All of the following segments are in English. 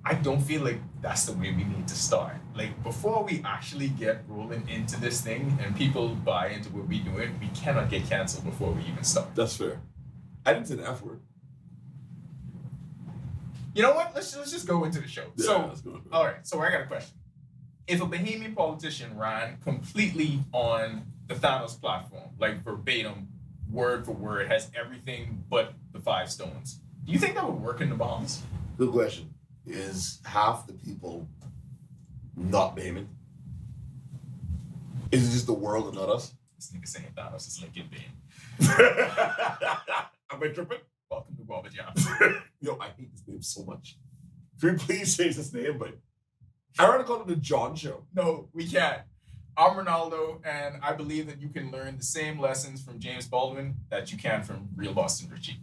I don't feel like that's the way we need to start. Like, before we actually get rolling into this thing and people buy into what we're doing, we cannot get canceled before we even start. That's fair. I didn't say the F word. You know what? Let's just go into the show. Yeah, so, let's go. all right. So I got a question. If a Bahamian politician ran completely on the Thanos platform, like verbatim, word for word, has everything but the 5 stones, do you think that would work in the Bahamas? Good question. Is half the people not Bahamian? Is it just the world and not us? This nigga saying Thanos is Lincoln Bain. Am I tripping? Welcome to Baba Jam. Yo, I hate this name so much. Can we please change this name? But I want to call it the John Show. No, we can't. I'm Renaldo, and I believe that you can learn the same lessons from James Baldwin that you can from real Boston Richie.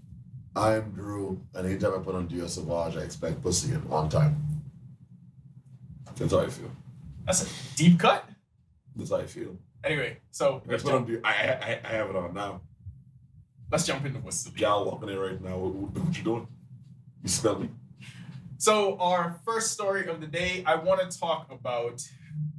I'm Drew, and anytime I put on Dieu Sauvage, I expect pussy in on time. That's how I feel. That's a deep cut. That's how I feel. Anyway, so I put on Dieu. I have it on now. Let's jump into what's the deal. Gal walking in right now. What you doing? You smell me? So our first story of the day, I want to talk about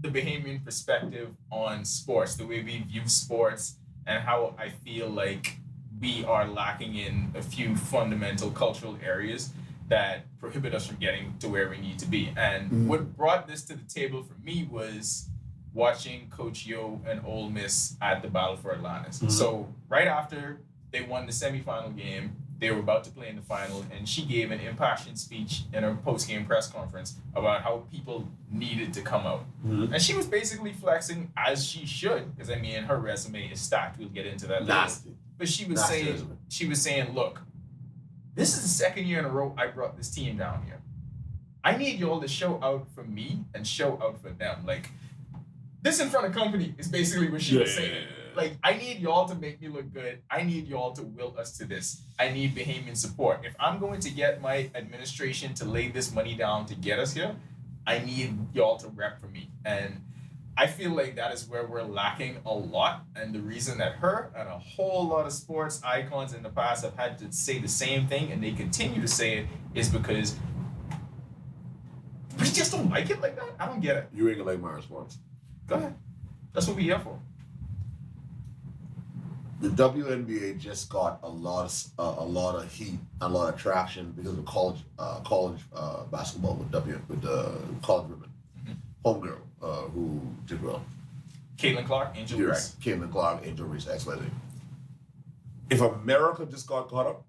the Bahamian perspective on sports, the way we view sports, and how I feel like we are lacking in a few fundamental cultural areas that prohibit us from getting to where we need to be. And what brought this to the table for me was watching Coach Yo and Ole Miss at the Battle for Atlantis. So right after they won the semifinal game, they were about to play in the final, and she gave an impassioned speech in her post-game press conference about how people needed to come out. And she was basically flexing, as she should, because I mean, her resume is stacked. We'll get into that later. Nasty. But she was saying, look, this is the second year in a row I brought this team down here. I need y'all to show out for me and show out for them. Like, this in front of company is basically what she was saying. Like, I need y'all to make me look good. I need y'all to will us to this. I need Bahamian support. If I'm going to get my administration to lay this money down to get us here, I need y'all to rep for me. And I feel like that is where we're lacking a lot. And the reason that her and a whole lot of sports icons in the past have had to say the same thing, and they continue to say it, is because we just don't like it like that. I don't get it. You ain't gonna like my response. Go ahead. That's what we here for. The WNBA just got a lot of heat, a lot of traction because of college basketball with the college women. Homegirl who did well. Caitlin Clark, Angel You're Reese. right. Caitlin Clark, Angel Reese, XYZ. If America just got caught up,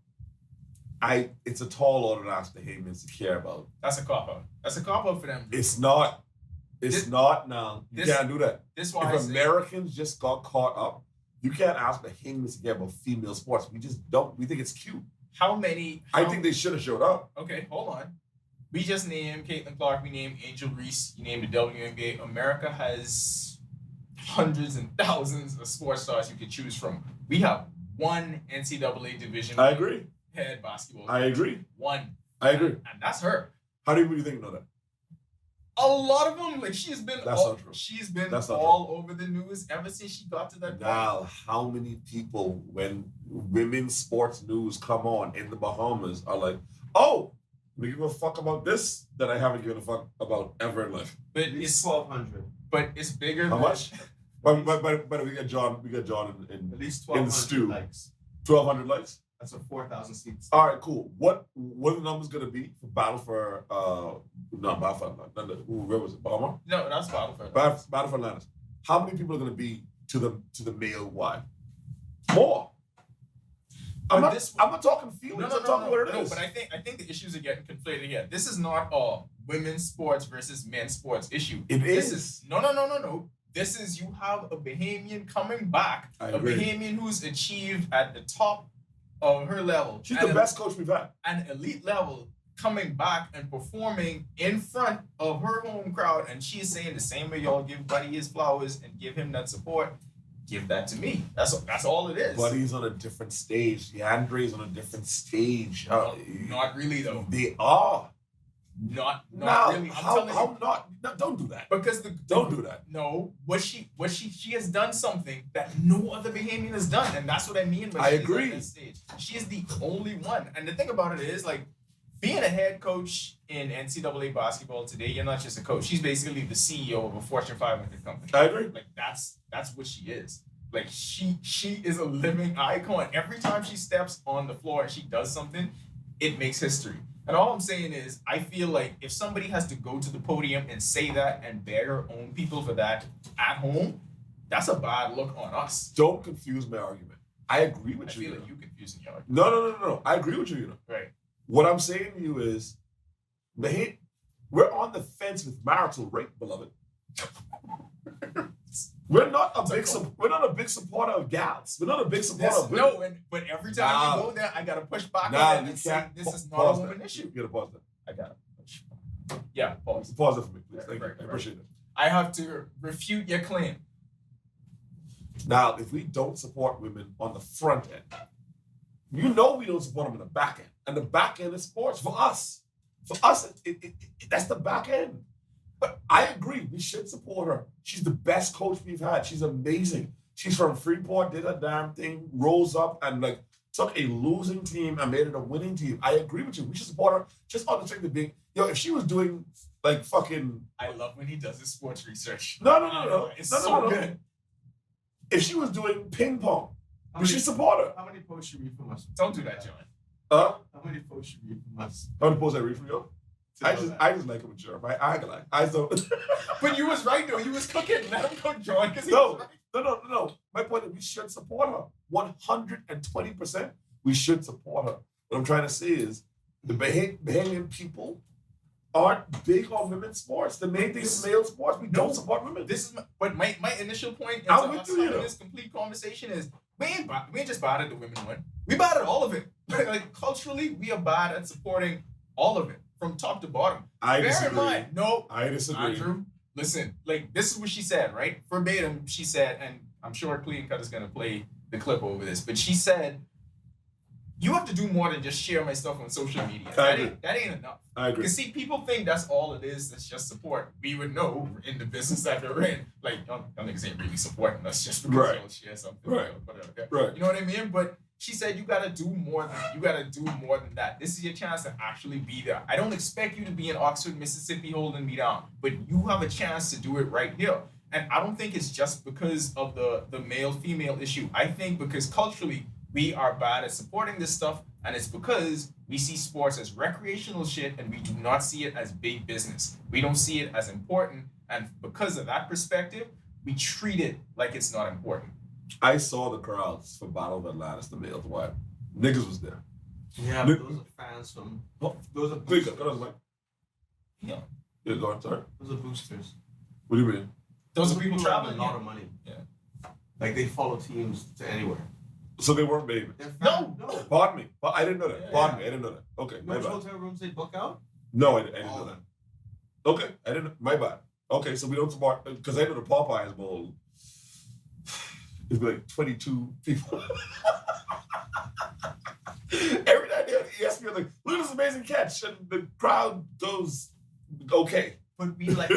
it's a tall order to ask the Bahamians to care about. That's a cop-out. That's a cop-out for them. It's not. It's not now. You can't do that. If Americans just got caught up, you can't ask the Bahamians to care about female sports. We just don't. We think it's cute. I think they should have showed up. Okay, hold on. We just named Caitlin Clark. We named Angel Reese. You named the WNBA. America has hundreds and thousands of sports stars you could choose from. We have one NCAA division. I agree. Head basketball. I agree. One. I agree. And that's her. How do you think you know that? A lot of them, like she's been all over the news ever since she got to that point. Now, how many people, when women's sports news come on in the Bahamas, are like, oh, we give a fuck about this that I haven't given a fuck about ever in life? But it's 1,200. But it's bigger. How much? But we got John in at least 1,200 likes. 1,200 likes. That's a 4,000 seats. All right, cool. What are the numbers gonna be for Battle for where was it? Bahama? No, that's Battle for Atlantis. Battle for Atlantis. How many people are gonna be to the male wide? More. I'm not talking feelings. I'm talking what it is. But I think the issues are getting conflated here. This is not a women's sports versus men's sports issue. This is no. This is, you have a Bahamian coming back, Bahamian who's achieved at the top of her level. She's the best coach we've had. An elite level, coming back and performing in front of her home crowd, and she's saying the same way y'all give Buddy his flowers and give him that support, give that to me. That's all it is. Buddy's on a different stage. DeAndre's on a different stage. Not really though. They are. Not now, really. How not? No, don't do that. Because don't do that. No, she has done something that no other Bahamian has done, and that's what I mean by I agree. On that stage. She is the only one. And the thing about it is, like, being a head coach in NCAA basketball today, you're not just a coach. She's basically the CEO of a Fortune 500 company. I agree. Like that's what she is. Like she is a living icon. Every time she steps on the floor and she does something, it makes history. And all I'm saying is, I feel like if somebody has to go to the podium and say that and beg her own people for that at home, that's a bad look on us. Don't confuse my argument. I agree with I you. feel like you confusing your argument. No. I agree with you. You know. Right. What I'm saying to you is, we're on the fence with marital rape, beloved. We're not a big supporter of gals. We're not a big supporter of women. No, but every time you go there, I gotta push back on it and say this is not a woman issue. You gotta pause that. I gotta push. Yeah, pause. Pause it for me, please. Right, Thank you. right, I appreciate it. I have to refute your claim. Now, if we don't support women on the front end, you know we don't support them in the back end. And the back end is sports for us. For us, that's the back end. But I agree, we should support her. She's the best coach we've had. She's amazing. She's from Freeport, did a damn thing, rose up and like took a losing team and made it a winning team. I agree with you. We should support her just on the strength of being, if she was doing like fucking. I love when he does his sports research. No. It's no, so no. good. If she was doing ping pong, we should support her. How many posts you read from us? Don't do that, John. How many posts you read from us? many posts I read from you? I just like him with Jeremy. I can like. I don't. But you was right though. You was cooking. Let him go, John. Because No. My point is we should support her. 120%. We should support her. What I'm trying to say is the Bahamian people aren't big on women's sports. The main thing is male sports. We don't support women. But my initial point into I'm with us you, having this complete conversation is we ain't just bad at the women one. We bad at all of it. Like culturally, we are bad at supporting all of it from top to bottom. I Bear disagree. in mind, no, I disagree. Andrew, listen, like this is what she said, right? Verbatim, she said, and I'm sure Clean Cut is gonna play the clip over this, but she said, you have to do more than just share my stuff on social media. That ain't enough. I agree. Because see, people think that's all it is, that's just support. We would know in the business that we're in. Like, y'all niggas ain't really supporting us just because y'all share something. Right. Whatever. Right. You know what I mean? But she said you gotta do more than that. This is your chance to actually be there. I don't expect you to be in Oxford, Mississippi holding me down, but you have a chance to do it right here. And I don't think it's just because of the male-female issue. I think because culturally we are bad at supporting this stuff, and it's because we see sports as recreational shit and we do not see it as big business. We don't see it as important, and because of that perspective, we treat it like it's not important. I saw the crowds for Battle of Atlantis, the males. Why? Niggas was there. Yeah, but those are fans from. Those are Big boosters. up. Yeah. Yeah, go on, sorry. Those are boosters. What do you mean? Those are people have traveling. a lot of money. Yeah. Like they follow teams to anywhere. So they weren't baby. No. Pardon me. But I didn't know that. Yeah, Pardon me. I didn't know that. Okay, my Which bad. hotel rooms they book out? No, I didn't know that. Okay, I didn't. My bad. Okay, so we don't support because I know the Popeyes Bowl. It's like 22 people. Every night they on ESPN like, look at this amazing catch, and the crowd goes, okay. But we like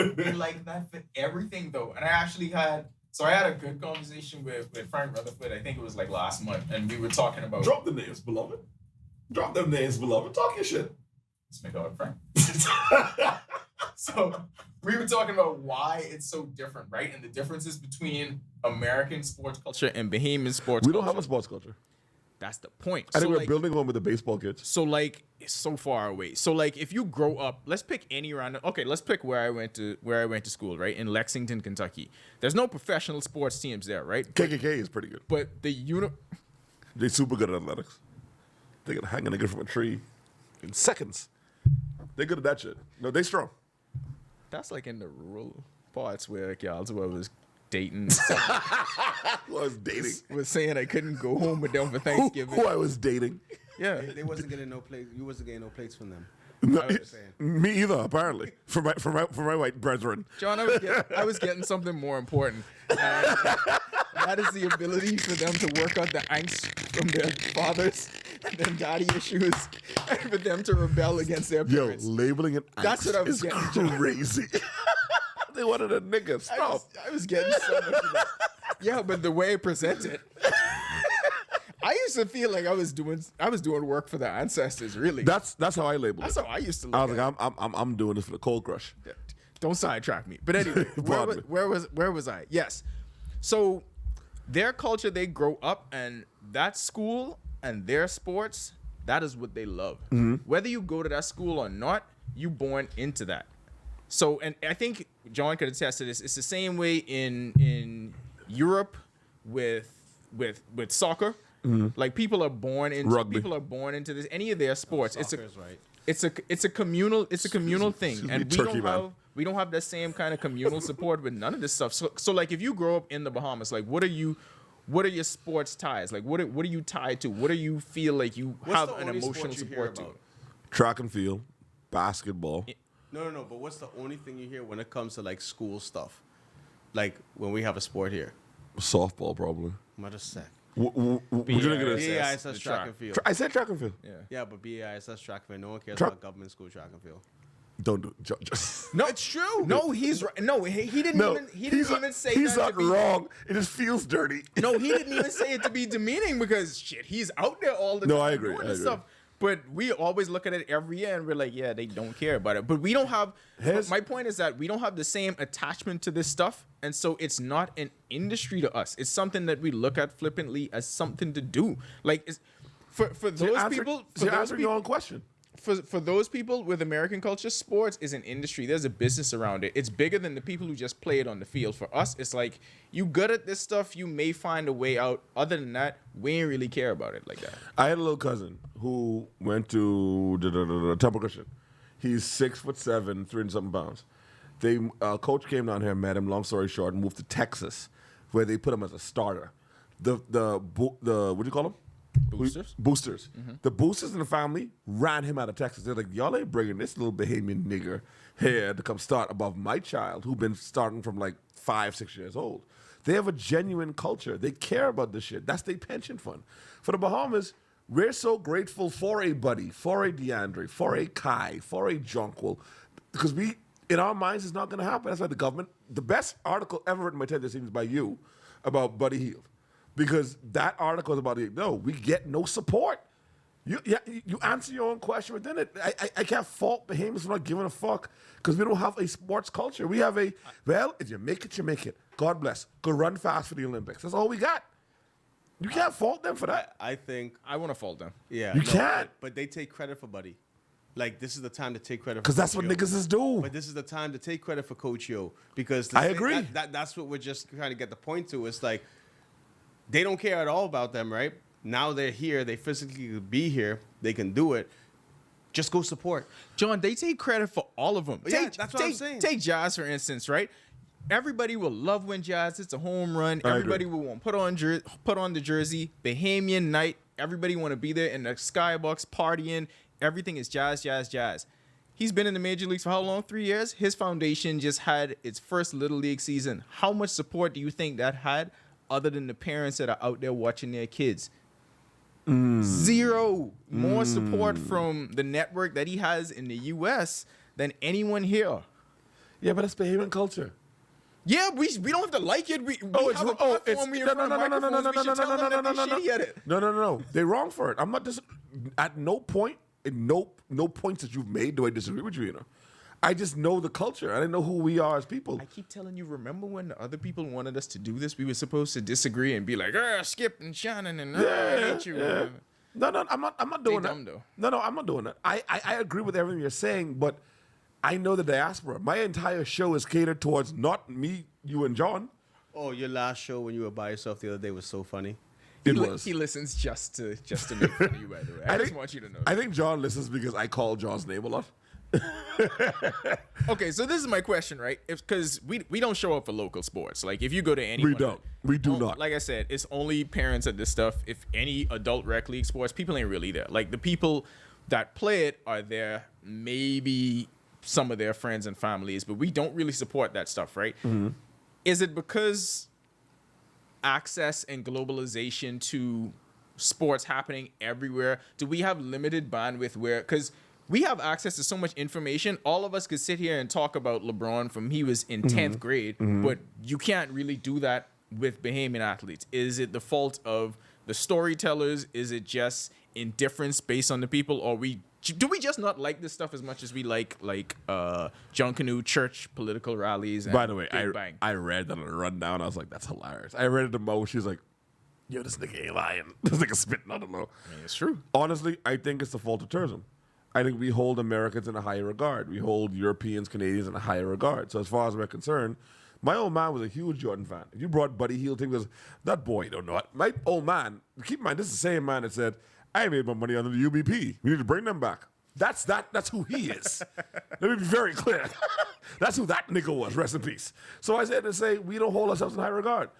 that for everything though. And I actually had a good conversation with Frank Rutherford. I think it was like last month, and we were talking about Drop the names, beloved. Drop them names, beloved. Talk your shit. let's make out with Frank. So we were talking about why it's so different, right? And the differences between American sports culture and Bahamian sports We culture. don't have a sports culture. That's the point. I think So, we're like, building one with the baseball kids. So like it's so far away. So like if you grow up, let's pick any random. Okay, let's pick where I went to school, right? In Lexington, Kentucky. There's no professional sports teams there, right? KKK is pretty good. But They're super good at athletics. They can hang a nigga from a tree in seconds. They're good at that shit. No, they strong. that's like in the rural parts where like y'all was dating. Who I was dating. was saying I couldn't go home with them for Thanksgiving. Who I was dating. Yeah. They wasn't getting no plates. You wasn't getting no plates from them. No, I was just saying. me either, apparently. For my white brethren. John, I was getting something more important. And that is the ability for them to work out the angst from their fathers and their daddy issues, and for them to rebel against their Yo, parents. labeling it That's what I was is getting, John. crazy. They wanted a nigga. Stop. I was getting so much of that. Yeah, but the way I present it. I used to feel like I was doing work for the ancestors. Really, That's how I label that's it. how I used to look. I was at like, I'm doing this for the cold crush. it. Don't sidetrack me. But anyway, Pardon me. where was I? Yes. So their culture, they grow up, and that school and their sports, that is what they love. Whether you go to that school or not, you born into that. So, and I think John could attest to this. It's the same way in Europe with soccer. Like people are born into Rugby. people are born into this. Any of their sports, Soccer's right. it's a communal thing, excuse and me, Turkey, man. we don't have that same kind of communal support with none of this stuff. So like if you grow up in the Bahamas, like what are your sports ties? Like what are you tied to? What do you feel like you What's have the an only emotional sport you hear support to? about? Track and field, basketball. No. But what's the only thing you hear when it comes to like school stuff? Like when we have a sport here. Softball, probably. Not a sec. What you think it is? Yeah. BAISS the track track. and field. I said track and field. Yeah, but BAISS track and field. No one cares Track- about government school track and field. Don't do it. No, it's true. No, he's right. No, he didn't No, even say he's that not to be wrong. It just feels dirty. No, he didn't even say it to be demeaning because shit, he's out there all the No, time I agree, doing I this agree. stuff. But we always look at it every year and we're like, yeah, they don't care about it. But we don't have. My point is that we don't have the same attachment to this stuff, and so it's not an industry to us. It's something that we look at flippantly as something to do. Like it's, for those people. For you're those answering your own question. for those people with American culture, sports is an industry. There's a business around it. It's bigger than the people who just play it on the field. For us, it's like you good at this stuff, you may find a way out. Other than that, we ain't really care about it like that. I had a little cousin who went to Temple Christian. He's 6'7", 300-something pounds. Coach came down here, met him. Long story short, and moved to Texas, where they put him as a starter. The what do you call them? Boosters? Boosters. The boosters in the family ran him out of Texas. They're like, y'all ain't bringing this little Bahamian nigger here to come start above my child, who been starting from like 5, 6 years old. They have a genuine culture. They care about this shit. That's their pension fund. For the Bahamas, we're so grateful for a Buddy, for a DeAndre, for a Kai, for a Jonquil, because in our minds, it's not going to happen. That's why the government, the best article ever written by Ted, this seems by you, about Buddy Hield. Because that article is about we get no support. You answer your own question within it. I can't fault Bahamians for not giving a fuck because we don't have a sports culture. We have if you make it, you make it. God bless. Go run fast for the Olympics. That's all we got. You can't fault them for that. I think. I want to fault them. Yeah. You can't. But they take credit for Buddy. Like this is the time to take credit. Because that's what Coach Yo. niggas is do. But this is the time to take credit for Coach Yo because I agree. That's what we're just trying to get the point to. It's like they don't care at all about them, right? Now they're here. They physically could be here. They can do it. Just go support. John, they take credit for all of them. Yeah, that's what I'm saying. Take Jazz, for instance, right? Everybody will love when Jazz hits a home run. Everybody will want put on the jersey. Bahamian night. Everybody want to be there in the skybox partying. Everything is Jazz, Jazz, Jazz. He's been in the major leagues for how long? 3 years? His foundation just had its first Little League season. How much support do you think that had other than the parents that are out there watching their kids? Zero. More support from the network that he has in the U.S. than anyone here. Yeah, but that's Bahamian culture. Yeah, we don't have to like it. We have a platform. We in front of microphones. We should tell them that they're shitty at it. No. They're wrong for it. I'm not at no point, in no points that you've made do I disagree with you, you know. I just know the culture. I know who we are as people. I keep telling you, remember when the other people wanted us to do this? We were supposed to disagree and be like, Skip and Shannon and I hate you. Yeah. No, I'm not doing that. dumb, though. No, I'm not doing that. I agree with everything you're saying, but I know the diaspora. My entire show is catered towards not me, you, and John. Oh, your last show when you were by yourself the other day was so funny. It was. He listens just to make fun of you, by the way. I just want you to know. I think John listens because I call John's name a lot. Okay, so this is my question, right? Because we don't show up for local sports. Like, if you go to any We do not. Like I said, it's only parents at this stuff. If any adult rec league sports, people ain't really there. Like, the people that play it are there, maybe some of their friends and families, but we don't really support that stuff, right? Mm-hmm. Is it because access and globalization to sports happening everywhere? Do we have limited bandwidth where, because we have access to so much information, all of us could sit here and talk about LeBron from he was in 10th grade, but you can't really do that with Bahamian athletes. Is it the fault of the storytellers? Is it just indifference based on the people, or do we just not like this stuff as much as we like John Canoe church political rallies? And By the way, Big Bang? I read that on a rundown. I was like, that's hilarious. I read it to Mo. She was like, yo, this nigga ain't lying. This nigga spitting on the low. I mean, it's true. Honestly, I think it's the fault of tourism. I think we hold Americans in a higher regard. We hold Europeans, Canadians in a higher regard. So as far as we're concerned, my old man was a huge Jordan fan. If you brought Buddy Hield to him, he goes, that boy, you don't know it. My old man, keep in mind, this is the same man that said, I made my money under the UBP. We need to bring them back. That's who he is. Let me be very clear. That's who that nigga was. Rest in peace. So I said to say, we don't hold ourselves in high regard.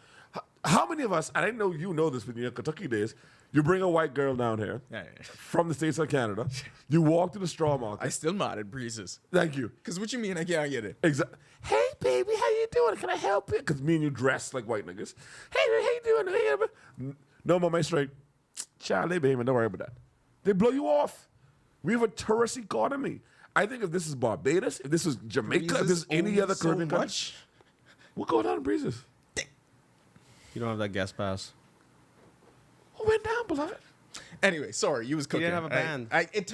How many of us, and I know you know this with your Kentucky days, you bring a white girl down here from the States of Canada, you walk to the straw market. I still mad at breezes. Thank you. Because what you mean I can't get it? Exactly. Hey, baby, how you doing? Can I help you? Because me and you dress like white niggas. Hey, how you doing? Hey, no, mama, straight. Child, they behaving. Don't worry about that. They blow you off. We have a tourist economy. I think if this is Barbados, if this is Jamaica, if this is any other Caribbean country, we'll go down to breezes. You don't have that guest pass. Who went down, beloved? Anyway, sorry, you was cooking. didn't have a band. It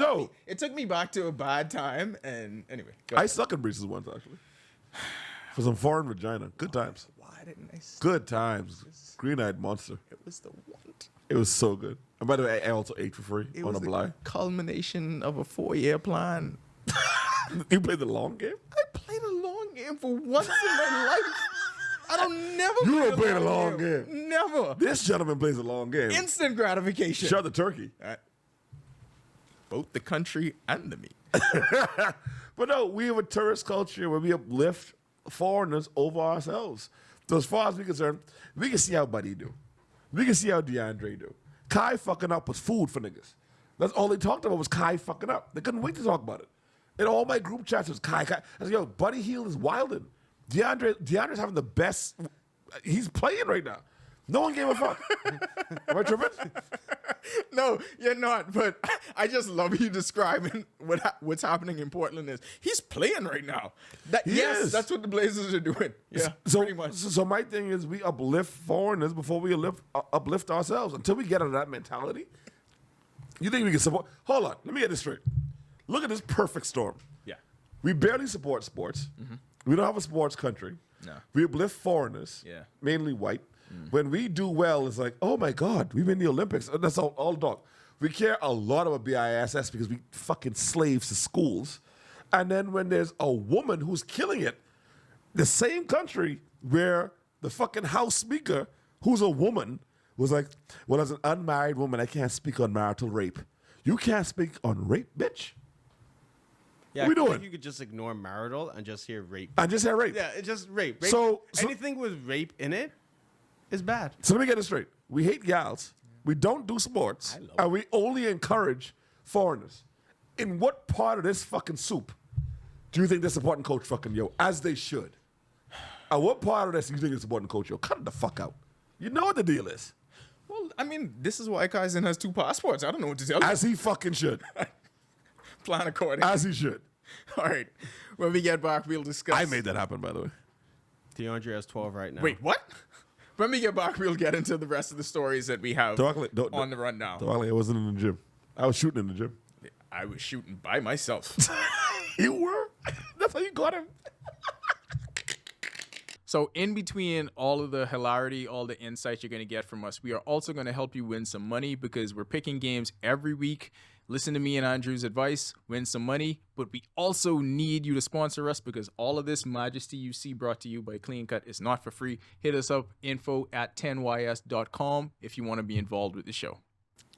took me back to a bad time, and anyway. I suck in breezes once, actually. For some foreign vagina. Good times. Why didn't I? Good times. Green-eyed monster. It was the one. It was so good. And by the way, I also ate for free It on was a the blind. culmination of a 4-year plan. You played the long game? I played a long game for once in my life. I don't never. You don't play play a long game. Never. This gentleman plays a long game. Instant gratification. Shut the turkey. Both the country and the meat. But no, we have a tourist culture where we uplift foreigners over ourselves. So as far as we're concerned, we can see how Buddy do. We can see how DeAndre do. Kai fucking up was food for niggas. That's all they talked about was Kai fucking up. They couldn't wait to talk about it. In all my group chats, it was Kai. I was like, yo, Buddy Hield is wilding. DeAndre's having the best. He's playing right now. No one gave a fuck. Am I tripping? No, you're not. But I just love you describing what's happening in Portland. Is he's playing right now? Yes, that's what the Blazers are doing. Yeah, so, pretty much. So my thing is, we uplift foreigners before we uplift ourselves. Until we get out of that mentality, you think we can support? Hold on, let me get this straight. Look at this perfect storm. Yeah. We barely support sports. Mm-hmm. We don't have a sports country. No. We uplift foreigners, mainly white. When we do well, it's like, oh my God, we win the Olympics. That's all talk. We care a lot about BISS because we fucking slaves to schools. And then when there's a woman who's killing it, the same country where the fucking House Speaker, who's a woman, was like, well, as an unmarried woman, I can't speak on marital rape. You can't speak on rape, bitch? Yeah, what we I doing? think you could just ignore marital and just hear rape. I just said rape. Yeah, it's just rape. So anything with rape in it is bad. So let me get this straight. We hate gals. We don't do sports. And we only encourage foreigners. In what part of this fucking soup do you think they're supporting Coach fucking Yo? As they should. And what part of this do you think they're supporting Coach Yo? Cut it the fuck out. You know what the deal is. Well, I mean, this is why Kaizen has 2 passports. I don't know what to tell you. As he fucking should. Plan according. As he should. All right. When we get back, we'll discuss. I made that happen, by the way. DeAndre has 12 right now. Wait, what? When we get back, we'll get into the rest of the stories that we have on the rundown. I wasn't in the gym. I was shooting in the gym. I was shooting by myself. You were? That's how you got him. So in between all of the hilarity, all the insights you're going to get from us, we are also going to help you win some money because we're picking games every week. Listen to me and Andrew's advice, win some money, but we also need you to sponsor us because all of this majesty you see brought to you by Clean Cut is not for free. Hit us up, info@10ys.com if you want to be involved with the show.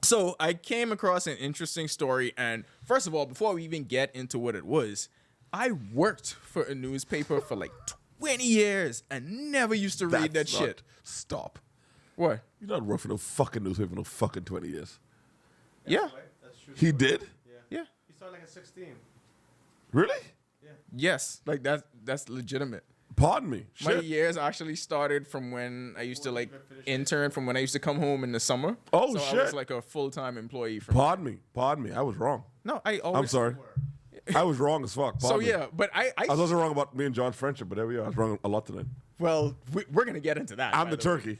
So I came across an interesting story, and first of all, before we even get into what it was, I worked for a newspaper for like 20 years and never used to read that shit. Stop. What? You're not working for no fucking newspaper for no fucking 20 years. Yeah. That's true. He did? Yeah. He started like at 16. Really? Yes. Like that's legitimate. Pardon me. My Shit. years actually started from when I used to like intern, from when I used to come home in the summer. Oh, so shit. I was like a full-time employee. Pardon me. I was wrong. No, I always. I'm sorry. I was wrong as fuck. So Pardon me. yeah, but I I was also wrong about me and John's friendship, but there we are. I was wrong a lot today. well, we're gonna get into that. I'm by the the way. turkey.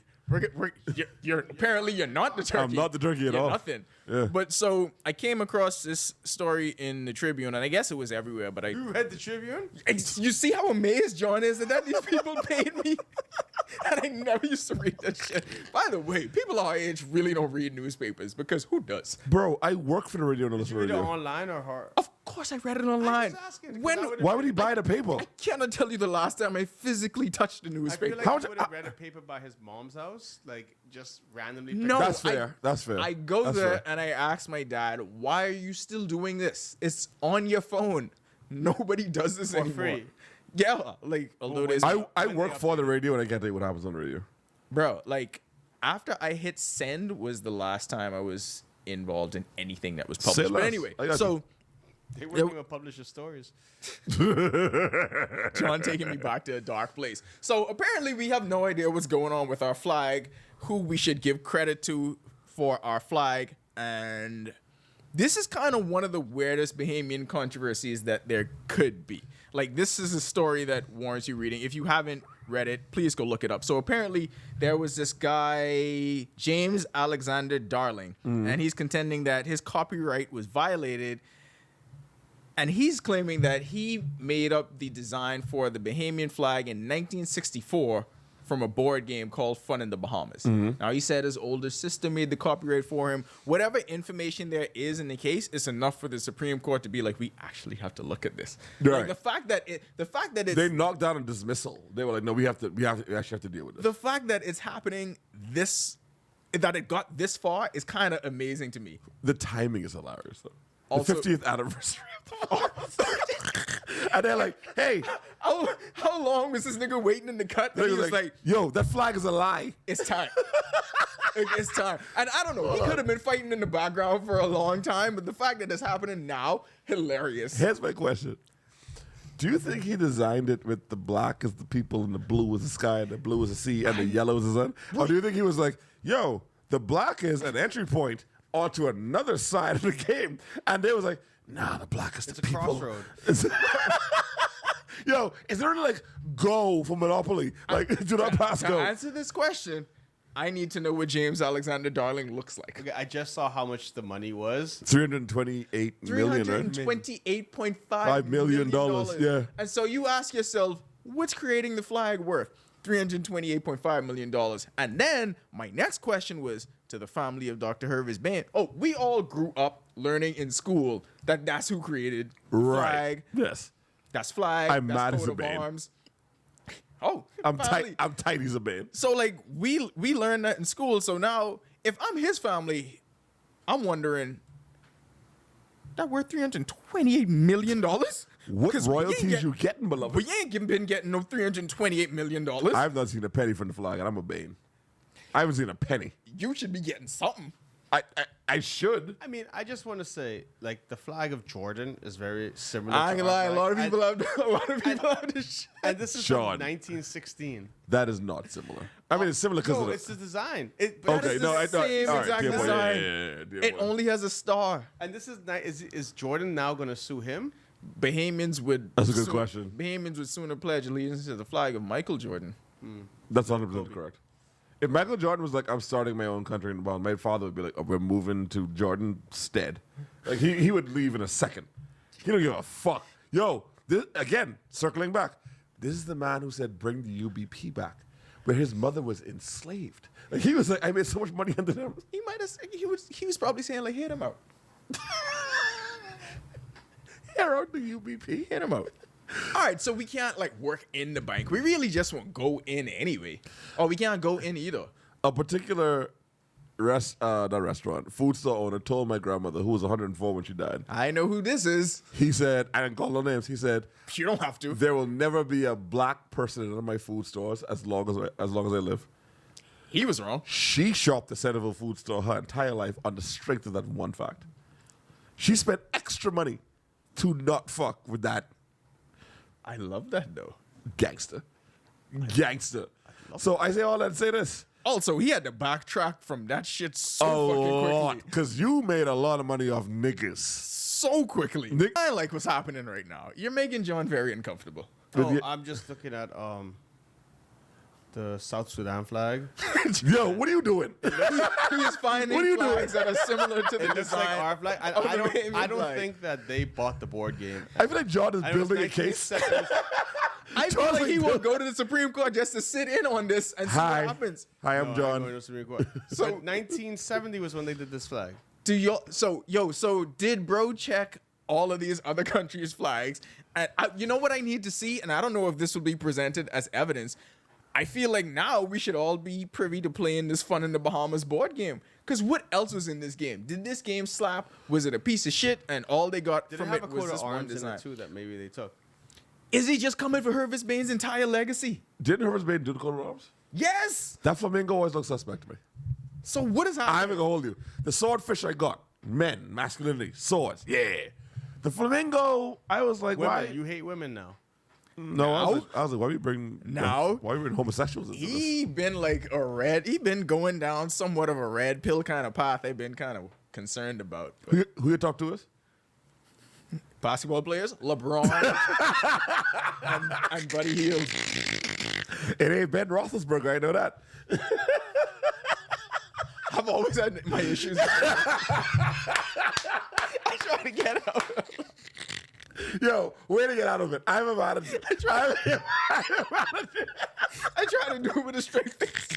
You're apparently you're not the turkey. I'm not the turkey at You're all. Nothing. Yeah. But so I came across this story in the Tribune, and I guess it was everywhere. But You read the Tribune? you see how amazed John is that these people paid me, and I never used to read that shit. By the way, people our age really don't read newspapers because who does? Bro, I work for the radio and Did listen you to read it radio. online or hard? Of course, I read it online. just asking, 'cause When I would've Why would he buy the paper? I cannot tell you the last time I physically touched a I feel newspaper. like How he much- would have read a paper by his mom's house, like just randomly. picked No, it up. That's fair. That's fair. I go That's there fair. and I ask my dad, "Why are you still doing this? It's on your phone. Nobody does this For anymore." free. Yeah, like although when there's I when they work for the updated. radio and I can't tell you what happens on the radio. bro, like after I hit send was the last time I was involved in anything that was Say published. But less. anyway, I got so you. They weren't even publishing stories. John taking me back to a dark place. So apparently we have no idea what's going on with our flag, who we should give credit to for our flag, and this is kind of one of the weirdest Bahamian controversies that there could be. Like, this is a story that warrants you reading. If you haven't read it, please go look it up. So apparently there was this guy, James Alexander Darling, and he's contending that his copyright was violated. And he's claiming that he made up the design for the Bahamian flag in 1964 from a board game called Fun in the Bahamas. Now, he said his older sister made the copyright for him. Whatever information there is in the case, it's enough for the Supreme Court to be like, we actually have to look at this. Right. Like, the fact that it's They knocked down a dismissal. They were like, no, we actually have to deal with this. the fact that it's happening that it got this far is kind of amazing to me. The timing is hilarious, though. Also- The 50th anniversary of the Bahamas. And they're like, hey, How long was this nigga waiting in the cut? And he was like, yo, that flag is a lie. it's time. It's time. And I don't know. He could have been fighting in the background for a long time, but the fact that it's happening now, hilarious. Here's my question. Do you think he designed it with the black as the people and the blue as the sky and the blue as the sea and the yellow as the sun? Or do you think he was like, yo, the black is an entry point onto another side of the game? And they was like, nah, the black is It's the a people. crossroad. Yo, is there any like go for Monopoly? Like, do not pass To go. answer this question, I need to know what James Alexander Darling looks like. Okay, I just saw how much the money was. 328 million, right? $328.5 million dollars, yeah. And so you ask yourself, what's creating the flag worth? $328.5 million. And then my next question was to the family of Dr. Hervis Bain. Oh, we all grew up learning in school that that's who created the flag. Yes. That's flag. I'm that's mad as coat a of Bain. arms. Oh, I'm family. tight. I'm tight as a man. So like we learned that in school. So now if I'm his family, I'm wondering that worth $328 million? What 'Cause we ain't royalties you getting, beloved? We ain't been getting no $328 million. I've not seen a penny from the flag, and I'm a Bane. I haven't seen a penny. You should be getting something. I should. I mean, I just want to say, like, the flag of Jordan is very similar. I ain't to gonna lie, our a lot of flag. people have a lot of people have this shit. And this is Sean. from 1916. That is not similar. I mean, it's similar because No, of it's the. the design. That Okay, is no, the I know. same All right, exact dear boy, design. dear It boy. only has a star. And this is is Jordan now going to sue him? Bahamians would. That's a good question. Bahamians would sooner pledge allegiance to the flag of Michael Jordan. That's 100% correct. If Michael Jordan was like, I'm starting my own country in the ball, my father would be like, oh, we're moving to Jordan's stead. Like, he would leave in a second. He don't give a fuck. Yo, this, again, circling back, this is the man who said, bring the UBP back, where his mother was enslaved. Like, he was like, I made so much money under them. He might have. He was probably saying like, hit him out. Here out the UBP. Hit him out. All right, so we can't like work in the bank. We really just won't go in anyway. Oh, we can't go in either. A particular not restaurant, food store owner told my grandmother, who was 104 when she died, I know who this is. he said, I didn't call no names, he said, You don't have to. there will never be a black person in my food stores as long as I live. He was wrong. She shopped the Centerville food store her entire life on the strength of that one fact. She spent extra money to not fuck with that I love that though. gangster. So I say all that to say this. Also, he had to backtrack from that shit so A fucking lot. quickly. Because you made a lot of money off niggas. So quickly. Nick- I like what's happening right now. You're making John very uncomfortable. Oh, you- I'm just looking at The South Sudan flag. Yo, what are you doing? He's finding What are you flags that are similar to the It looks like design. our flag. of the Bahamian I don't flag. think that they bought the board game. I feel like John is I know it's building a case. 1970s. I feel Charles like he like- will go to the Supreme Court just to sit in on this and see Hi. what happens. Hi, I'm No, I'm John. going to Supreme Court. So 1970 was when they did this flag. Do y'all? So did bro check all of these other countries' flags? And you know what I need to see, and I don't know if this will be presented as evidence. I feel like now we should all be privy to playing this Fun in the Bahamas board game. Because what else was in this game? Did this game slap? Was it a piece of shit? And all they got Did it from have it a was coat this of one arms in design? it too that maybe they took? Is he just coming for Hervis Bain's entire legacy? Didn't Hervis Bain do the coat of arms? Yes. That flamingo always looks suspect to me. So what is I'm happening? gonna hold you. The swordfish I got, men, masculinity, swords, yeah. The flamingo, I was like, Women, why? you hate women now. No, I was like, why we bring Now? Why we bring homosexuals into this? He been like he been going down somewhat of a red pill kind of path. They've been kind of concerned about. But Who your top two is? basketball players, LeBron and Buddy Hield. It ain't Ben Roethlisberger. I know that. I've always had my issues. I try to get out. Yo, way to get out of it. I'm about it. I try to do it with a straight face.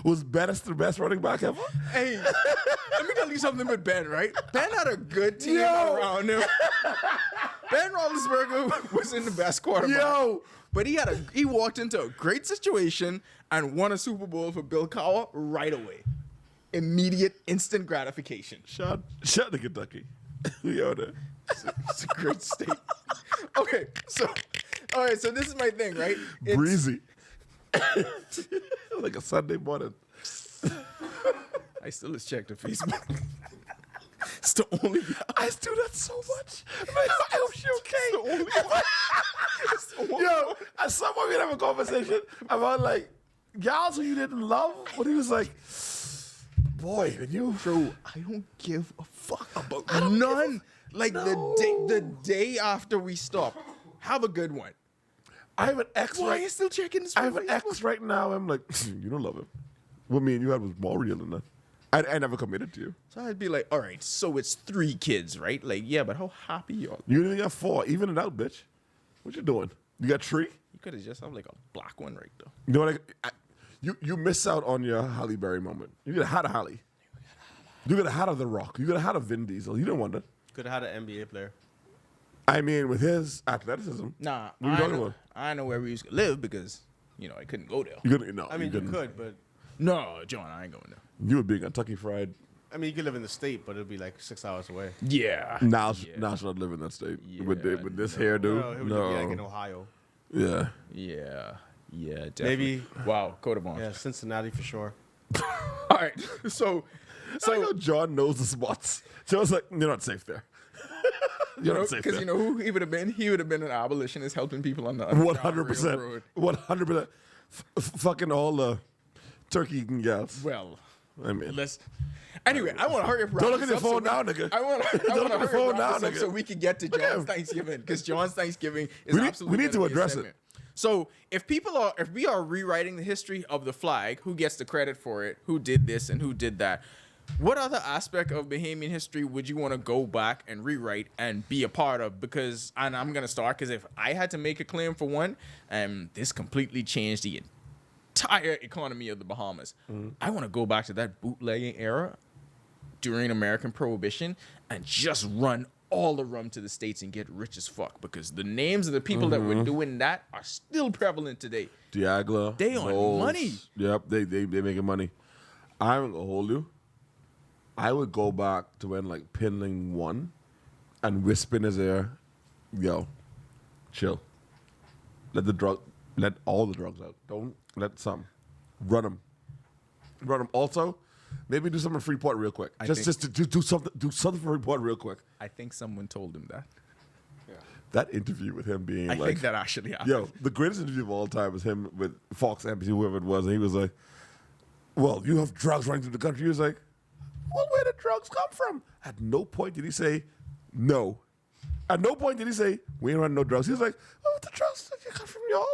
Was Ben the best running back ever? Hey, let me tell you something with Ben, right? Ben had a good team Yo. around him. Ben Roethlisberger was in the best quarterback. Yo. But he walked into a great situation and won a Super Bowl for Bill Cowher right away. Immediate, instant gratification. Shout to Kentucky. Yo, there. It's a great state. Okay, all right, so this is my thing, right? It's- Breezy. Like a Sunday morning. I still just check the Facebook. It's the only. I do that so much. I hope she's okay. It's the only Yo, at some point we have a conversation about like gals who you didn't love, but he was like, boy, when you Bro, I don't give a fuck about none. Like the day after we stop, have a good one. I have an ex Why are you right still checking this? I have an ex right now. I'm like, you don't love him. What me and you had was more real than that. I never committed to you. So I'd be like, all right, so it's 3 kids, right? Like, yeah, but how happy you are? You only got 4. Even it out, bitch. What you doing? You got 3? You could have just have like a black one right there. You know what? You miss out on your Halle Berry moment. You could have had a Halle. You could have had a The Rock. You could have had a Vin Diesel. You didn't want that. Could have had an NBA player. I mean, with his athleticism. Nah, What are you talking about? I know where we used to live because, I couldn't go there. You couldn't. No, I mean, you couldn't. could, but No, John, I ain't going there. You would be Kentucky Fried. I mean, you could live in the state, but it'd be like 6 hours away. Yeah. Now should not live in that state with this hairdo. Well, it would be like in Ohio. Yeah. Yeah. Yeah, definitely. Maybe. Wow, coat of arms. Yeah, Cincinnati for sure. All right. So I know John knows the spots. John's like, you're not safe there. You're not safe because there. who he would have been? He would have been an abolitionist helping people on the 100%. railroad. 100%. Fucking all the turkey eating gals. Well, I mean, anyway, I want to hurry up. Don't look at your phone now, nigga. I want to Don't look at your hurry phone up now, so nigga. we can get to Look at John's him. Thanksgiving because John's Thanksgiving is We need- absolutely. we need to gonna be a address it. segment. So if we are rewriting the history of the flag, who gets the credit for it? Who did this and who did that? What other aspect of Bahamian history would you want to go back and rewrite and be a part of? Because, and I'm going to start, because if I had to make a claim for one, this completely changed the entire economy of the Bahamas. I want to go back to that bootlegging era during American Prohibition and just run all the rum to the States and get rich as fuck, because the names of the people that were doing that are still prevalent today. Diagla. They on Knowles. money. Yep, they making money. I'm gonna hold you. I would go back to when like Pinling won and whisper in his ear, yo, chill. Let all the drugs out. Don't let some. Run them. Also, maybe do something in Freeport real quick. Just to do something for Freeport real quick. I think someone told him that. That interview with him being I like, think that actually happened. yo, the greatest interview of all time was him with Fox NBC, whoever it was, and he was like, well, you have drugs running through the country. He was like, well, where did drugs come from? At no point did he say no. At no point did he say we ain't running no drugs. He was like, oh, the drugs come from y'all.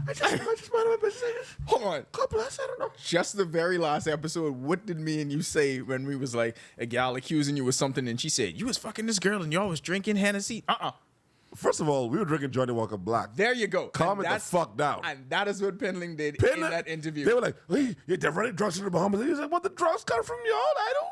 I just mind my business. Hold on. God bless. I don't know. Just the very last episode, what did me and you say when we was like a gal accusing you of something and she said, you was fucking this girl and y'all was drinking Hennessy? First of all, we were drinking Johnny Walker Black. There you go. Calm And it the that's- fuck down. And that is what Pendling did in Pendling- that interview. They were like, hey, they're running drugs in the Bahamas. He was like, what the drugs come from y'all? I don't.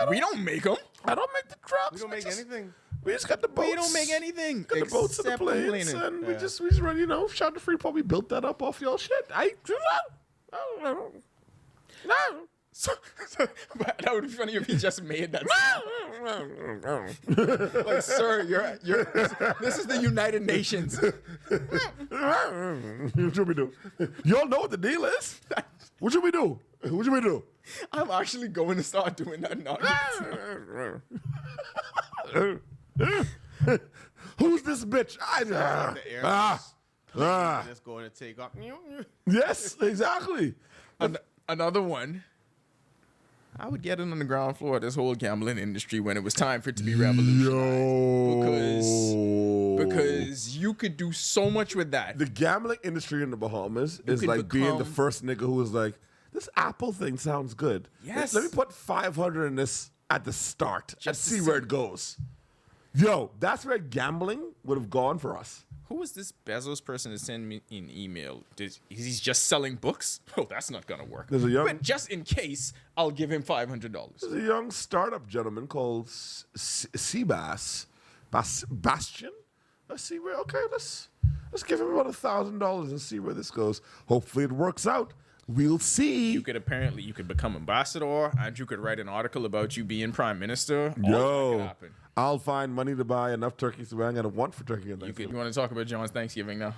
We don't make them. I don't make the drugs. We don't make anything. We just got the boats. We don't make anything. Got the boats and the except planes, complaining. and we just run. Shout to Free Paul. We built that up off y'all shit. I don't. No. So, but that would be funny if he just made that. Like, sir, you're. This is the United Nations. What should we do? Y'all know what the deal is. What should we do? What should we do? I'm actually going to start doing that now. Who's this bitch? The air just going to take off. Yes, exactly. Another one. I would get in on the ground floor of this whole gambling industry when it was time for it to be revolutionized. Because you could do so much with that. The gambling industry in the Bahamas is could like being the become- first nigga who was like, this Apple thing sounds good. Yes. Let me put 500 in this at the start and Just to see where see. it goes. Yo, that's where gambling would have gone for us. Who was this Bezos person to send me an email? He's just selling books? Oh, that's not gonna work. There's a young- But just in case, I'll give him $500. There's a young startup gentleman called Seabass. Bastion? Let's see where, okay, let's give him about $1,000 and see where this goes. Hopefully it works out. We'll see. You could become ambassador, and you could write an article about you being prime minister. All that could Yo, happen. I'll find money to buy enough turkeys to I'm gonna want for turkey. You want to talk about John's Thanksgiving now?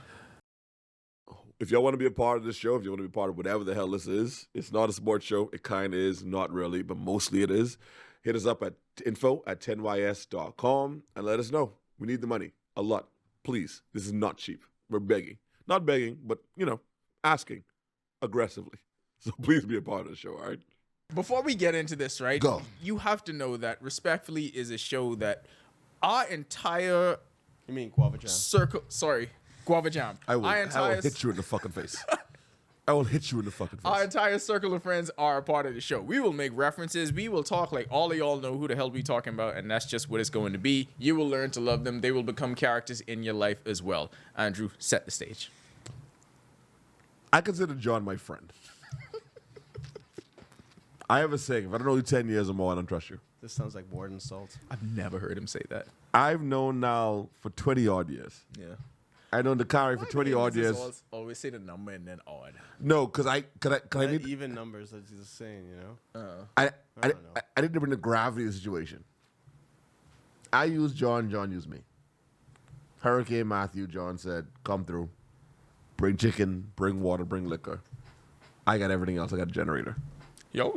If y'all want to be a part of this show, if you want to be part of whatever the hell this is, it's not a sports show. It kind of is, not really, but mostly it is. Hit us up at info@10ys.com and let us know. We need the money a lot. Please, this is not cheap. We're begging. Not begging, but, asking aggressively. So please be a part of the show, all right? Before we get into this, right? Go. You have to know that Respectfully is a show that our entire You mean Guava Jam? circle. Sorry, Guava Jam. I will Our hit you in the fucking face. I will hit you in the fucking face. Our entire circle of friends are a part of the show. We will make references. We will talk like all of y'all know who the hell we talking about, and that's just what it's going to be. You will learn to love them. They will become characters in your life as well. Andrew, set the stage. I consider John my friend. I have a saying, if I don't know you 10 years or more, I don't trust you. This sounds like more insult. I've never heard him say that. I've known now for 20 odd years. Yeah. I've known Dakari for 20 odd years. Always say the number and then odd. No, because I need, Even numbers, as he's saying, I don't know. didn't bring the gravity of the situation. I used John used me. Hurricane Matthew, John said, come through. Bring chicken, bring water, bring liquor. I got everything else. I got a generator. Y'all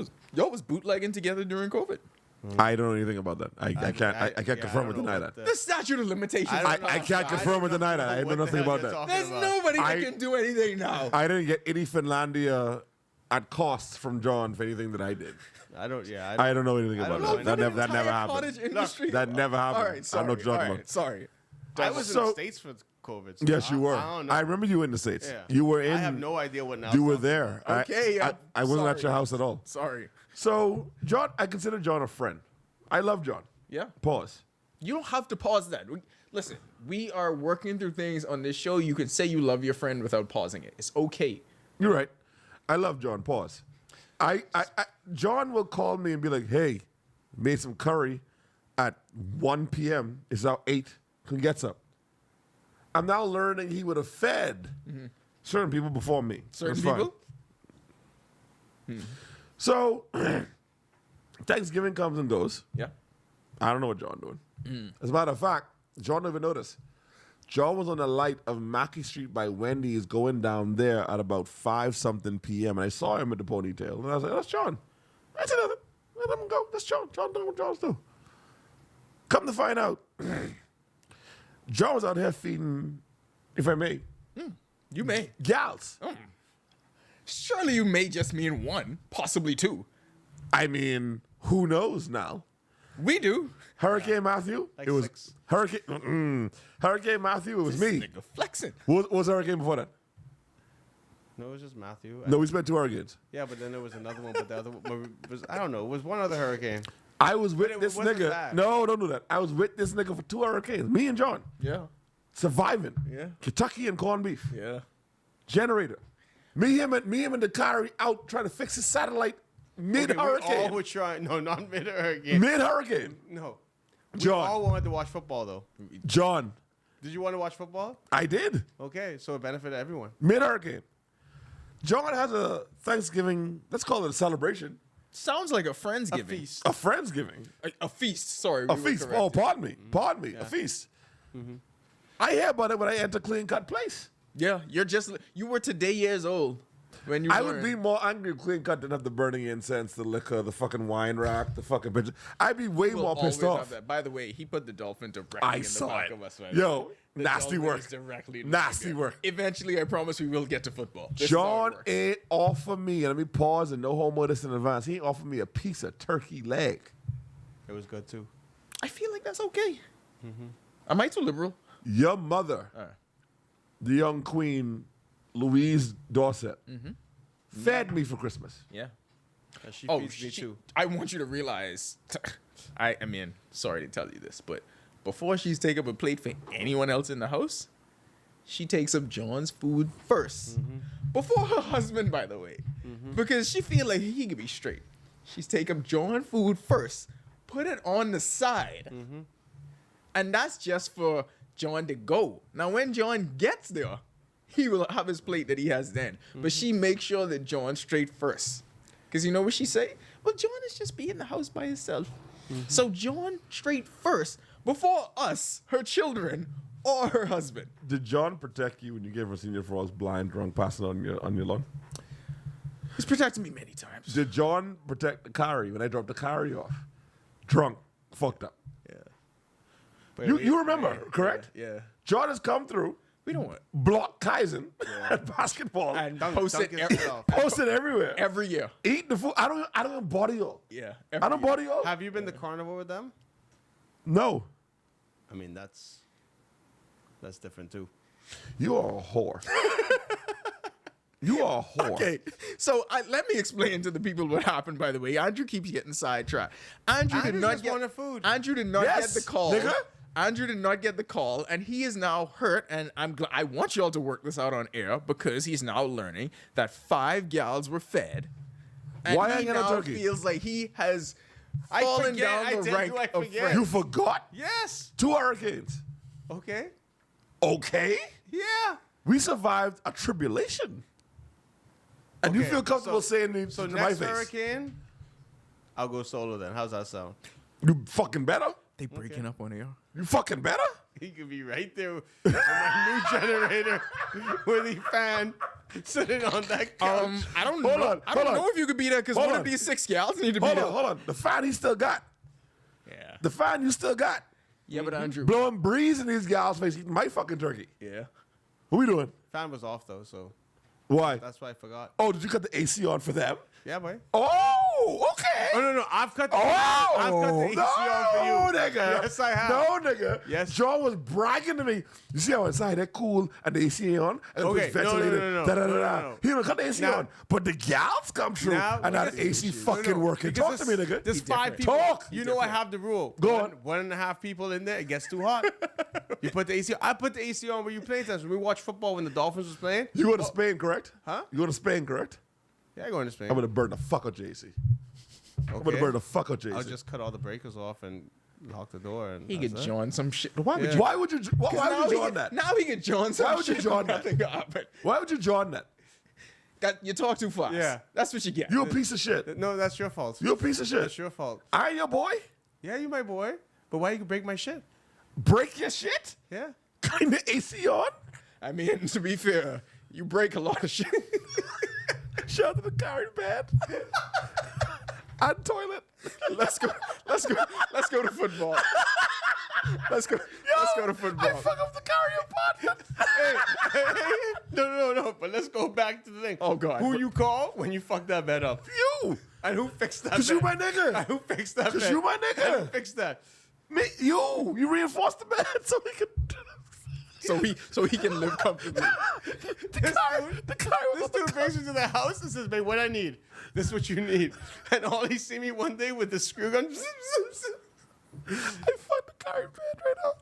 was bootlegging together during COVID. I don't know anything about that. I can't confirm or deny that. The statute of limitations. I can't confirm or deny that. I know nothing about that. There's nobody that can do anything now. I didn't get any Finlandia at cost from John for anything that I did. I don't know anything I about don't that. know That never happened. Cottage industry. That never happened. All right, sorry. I know what you're talking about. Sorry. I was in So- the States for COVID. So Yes, you were. I don't know. I remember you in the States. Yeah. You were in. I have no idea what now. You were there. Okay, I wasn't at sorry. your house at all. Sorry. So, John, I consider John a friend. I love John. Yeah. Pause. You don't have to pause that. Listen, we are working through things on this show. You can say you love your friend without pausing it. It's okay. You're right. I love John. Pause. John will call me and be like, hey, made some curry at 1 p.m. It's now 8. Can you get some? I'm now learning he would have fed certain people before me. Certain That's fine. people? So, Thanksgiving comes and goes. Yeah. I don't know what John doing. As a matter of fact, John never noticed. John was on the light of Mackey Street by Wendy's going down there at about 5-something p.m. And I saw him with the ponytail. And I was like, that's John. I said nothing. Let him go. That's John. John doing what John's do. Come to find out, John was out here feeding, if I may, You may. gals. Surely you may just mean one, possibly two. I mean, who knows now? We do. Hurricane Matthew, Like it was 6. Hurricane Matthew, it was me. Nigga flexing. What was Hurricane before that? No, it was just Matthew. No, we spent 2 hurricanes. Yeah, but then there was another one. But the other one was, I don't know. It was one other hurricane. I was with it this wasn't nigga. bad. No, don't do that. I was with this nigga for 2 hurricanes. Me and John. Yeah. Surviving. Yeah. Kentucky and corned beef. Yeah. Generator. Me, him, and Dakari out trying to fix his satellite mid Okay, we all hurricane. were trying. No, not mid hurricane. Mid hurricane. No. We John. all wanted to watch football though. John. Did you want to watch football? I did. Okay, so it benefited everyone. Mid hurricane. John has a Thanksgiving. Let's call it a celebration. Sounds like a A Friendsgiving. feast. A Friendsgiving. A feast. Sorry. A we were feast. corrected. Oh, pardon me. Pardon me. A feast. I hear about it when I enter Clean Cut Place. Yeah. You were today years old when you I learned. would be more angry if Clean Cut didn't have the burning incense, the liquor, the fucking wine rack, the fucking bitch. I'd be way We'll more pissed always have off. that. By the way, he put the dolphin directly I in the saw back it. of us. Right? Yo, The nasty dolphin work. is directly in the Nasty back. work. Eventually, I promise we will get to football. This is how it John works. ain't offer me, and let me pause and no homo this in advance. He ain't offered me a piece of turkey leg. It was good too. I feel like that's okay. Am I too liberal? Your mother, the young queen, Louise Dorset, fed me for Christmas. Yeah. And she Oh, feeds me too. I want you to realize. I mean, sorry to tell you this, but before she's take up a plate for anyone else in the house, she takes up John's food 1st before her husband, by the way, because she feel like he could be straight. She's take up John's food first, put it on the side, and that's just for John to go. Now, when John gets there, he will have his plate that he has then, but she makes sure that John's straight first. Because you know what she say? Well, John is just be in the house by himself. So John straight first before us, her children, or her husband. Did John protect you when you gave her senior frost blind drunk passing on your lawn? He's protected me many times. Did John protect the Kari when I dropped the Kari off? Drunk, fucked up. But You remember, correct? Yeah. John has come through, We don't want block Kaizen at basketball, and Dunk- post it dunk yourself. posted everywhere. every year. Eat the food. I don't even body y'all. Yeah. I don't body y'all. Have you been to carnival with them? No. I mean, that's different too. You are a whore. You are a whore. Okay, so let me explain to the people what happened. By the way, Andrew keeps getting sidetracked. Andrew did Andrew not just get wanted food. Andrew did not Yes, get the call. nigga. Andrew did not get the call, and he is now hurt. And I want y'all to work this out on air because he's now learning that 5 gals were fed. And Why I he get a now turkey? feels like he has fallen forget. down I the did, rank do I of forget? friends. You forgot Yes. 2 hurricanes. Okay. Okay. Yeah. We survived a tribulation. And you Okay, feel comfortable so- saying it So to my next face. hurricane, I'll go solo then. How's that sound? You fucking better. They breaking up on air. You fucking better. He could be right there with my new generator with the fan sitting on that couch. I don't Hold know. on, I don't hold know on. if you could be there because Hold one on. of these 6 gals need to be Hold there. on, hold on. The fan he still got. Yeah. The fan you still got. Yeah, but Andrew. Blowing breeze in these gals' face eating my fucking turkey. Yeah. What we doing? Fan was off though, so Why? that's why I forgot. Oh, did you cut the AC on for them? Yeah, boy. Oh, okay. Oh no, I've cut the Oh, I've cut the AC on for you. No, nigga. Yes, I have. No, nigga. Yes. John was bragging to me. You see how inside they're cool and the AC on and Okay, it's no, no, ventilated. no. Da, da, da, No, da. no, no. He don't cut the AC Now- on, but the gals come through Now, and that because- AC No, fucking no, working. because Talk to me, nigga. There's He's 5 different. people. Talk. You know I have the rule. Go on. 1.5 people in there, it gets too hot. You put the AC on. I put the AC on when you play tennis. When we watch football when the Dolphins was playing. You go to Spain, correct? Huh? You go to Spain, correct? Yeah, I go into Spain. I'm gonna burn the fuck out JC. I'm gonna Okay. burn the fuck out JC. I'll just cut all the breakers off and lock the door. And He that's could it. join some shit. Why would Yeah. you? Why would you? Why would you join that? Now he could join some Why would you shit. join that? Nothing happened. Why would you join that? You talk too fast. Yeah. That's what you get. You a piece of shit. No, that's your fault. You a piece of shit. That's your fault. I ain't your boy. Yeah, you my boy. But why you break my shit? Break your shit. Yeah. Cutting the AC on. I mean, to be fair, you break a lot of shit. Shout out to the carried bed. And toilet. Let's go to football. Let's go to football. I fuck up the carrier apartment. No. But let's go back to the thing. Oh, God. Who you call when you fuck that bed up? You. And who fixed that? Cause bed? you my nigga. And who fixed that? 'Cause bed? you my nigga. And who fixed that? Me, you reinforced the bed so we could. so he can live comfortably. This dude brings me to the house and says, "Babe, what I need? This is what you need." And all he see me one day with the screw gun. I fucked the carry bed right now.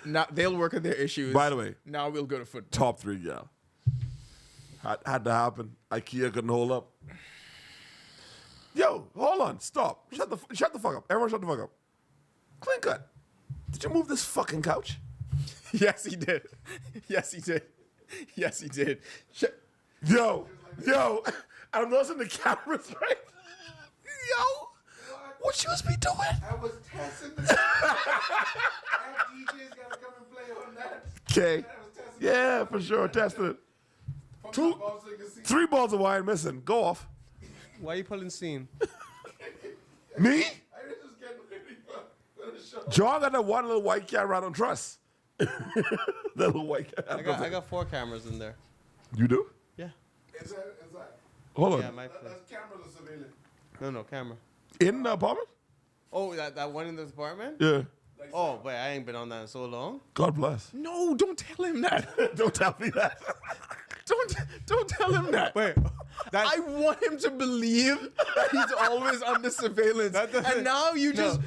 Now they'll work on their issues. By the way, now we'll go to football. top 3, yeah. Had to happen. IKEA couldn't hold up. Yo, hold on. Stop. Shut the fuck up. Everyone shut the fuck up. Clean cut. Did you move this fucking couch? Yes, he did. Yes, he did. Yes, he did. Yo. I'm noticing the cameras, right? Yo. What you must be doing? I was testing the that DJ's gotta come and play on that. Okay. Yeah, for sure. Tested it. 3 balls of wine missing. Go off. Why are you pulling scene? Me? I was just getting ready for the show. John got that one little white camera I don't trust. That little white camera. I got 4 cameras in there. You do? Yeah. Is that Hold on. Yeah, my that's camera or surveillance? no camera. In the apartment? Oh, that one in the apartment? Yeah. Oh, but I ain't been on that in so long. God bless. No, don't tell him that. Don't tell me that. Don't tell him that. Wait, I want him to believe that he's always under surveillance. And now you just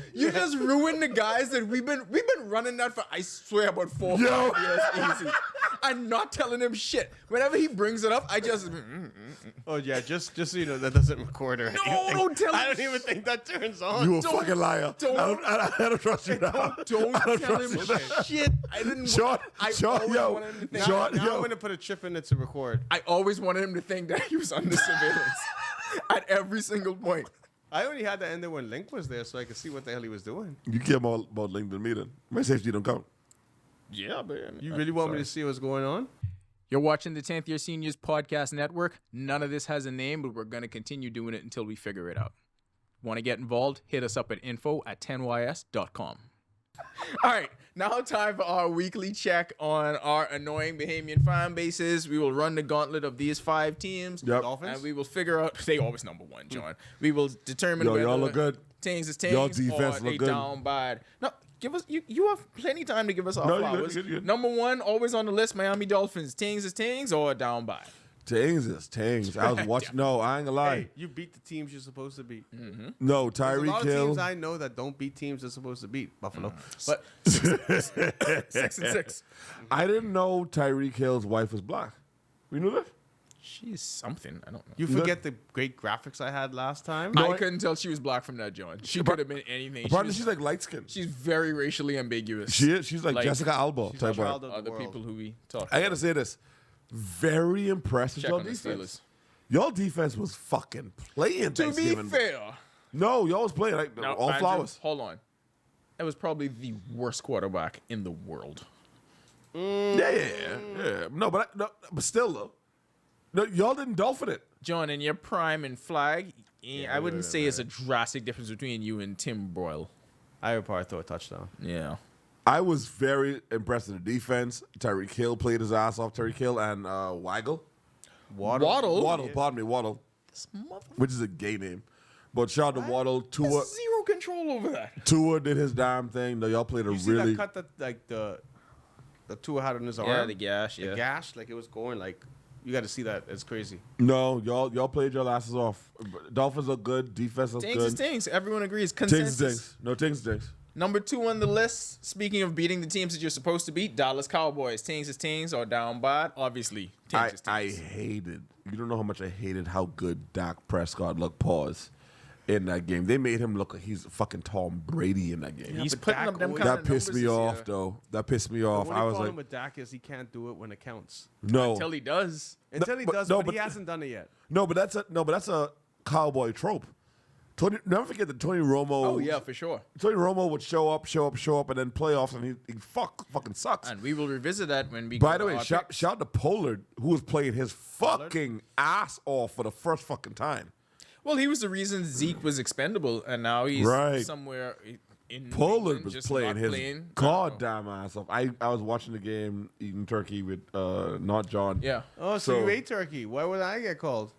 ruined the guys that we've been running that for, I swear, about 4 or 5 Yo. years easy. I'm not telling him shit. Whenever he brings it up, I just oh yeah, just so you know, that doesn't record or anything. No, don't tell I him don't even think that turns on. You a Don't- fucking liar. I don't trust you now. don't I don't tell trust him you now. shit. I didn't Sean, I Sean, always yo, wanted him to think- Sean, now I'm yo. gonna put a chip in it to record. I always wanted him to think that he was under surveillance at every single point. I only had that in there when Link was there, so I could see what the hell he was doing. You care more about Link than me then. My safety don't count. Yeah, man. You really want me to see what's going on? You're watching the 10th Year Seniors Podcast Network. None of this has a name, but we're going to continue doing it until we figure it out. Want to get involved? Hit us up at info@10ys.com. All right, now time for our weekly check on our annoying Bahamian fan bases. We will run the gauntlet of these 5 teams. Yep. Dolphins? And we will figure out, they always number 1, John. We will determine Yo, whether y'all look good. Tings is Y'all Tings defense or look they good. down bad. No, give us, you have plenty of time to give us our No, you good, flowers. you good. Number 1, always on the list, Miami Dolphins. Tings is Tings or down bad. Tings is Tings. I was watching. No, I ain't gonna lie. Hey, you beat the teams you're supposed to beat. No, There's a Tyreek lot of teams Hill. I know that don't beat teams they're supposed to beat. Buffalo. But 6-6. I didn't know Tyreek Hill's wife was black. You knew that? She's something. I don't know. You forget the great graphics I had last time? I couldn't tell she was black from that, John. She could have been anything. Apparently, she's like light skinned. She's very racially ambiguous. She is. She's like Jessica Alba She's type like of. Ronaldo. Other world. people who we talk I gotta say this. Very impressed with Check y'all on the defense. Steelers. Y'all defense was fucking playing To be Thanksgiving. fair, No, y'all was playing like now, all Andrew, flowers. Hold on. That was probably the worst quarterback in the world. Yeah. No, but still though. No, y'all didn't dolphin it. John, in your prime and flag, I wouldn't say it's a drastic difference between you and Tim Broyle. I would probably throw a touchdown. Yeah. I was very impressed with the defense. Tyreek Hill played his ass off. Tyreek Hill and Waddle. Waddle? Pardon me, Waddle, This mother- which is a gay name. But shout out to Waddle. Tua, There's zero control over that. Tua did his damn thing. No, y'all played a You see really. that cut that like the Tua had on his arm? Yeah, the gash, yeah. The gash, like it was going like you got to see that. It's crazy. No, y'all played your asses off. Dolphins look good. Defense looks Tings good. is Tings. Everyone agrees. Tings Consensus. is Tings. No, Tings is Tings. Number 2 on the list, speaking of beating the teams that you're supposed to beat, Dallas Cowboys. Tings is Tings or down bad? Obviously, Tings is I Tings. hated. You don't know how much I hated how good Dak Prescott looked. Pause. In that game, they made him look like he's fucking Tom Brady in that game. He's but putting Dak up them always- kind That of pissed numbers me this off, year. though. That pissed me The off. only I was problem like, with Dak is he can't do it when it counts. no, Until he does. Until he but- does, no, but but- he hasn't done it yet. no, but that's a cowboy trope. Never forget that Tony Romo. Oh, yeah, for sure. Tony Romo would show up, and then playoffs, and he fucking sucks. And we will revisit that when we By go the to way, our shout picks. to Pollard, who was playing his fucking ass off for the first fucking time. Well, he was the reason Zeke was expendable, and now he's Right. somewhere in Pollard England was just playing not his playing. goddamn ass off. I was watching the game, eating turkey with not John. Yeah. Oh, so So- you ate turkey. Why would I get called?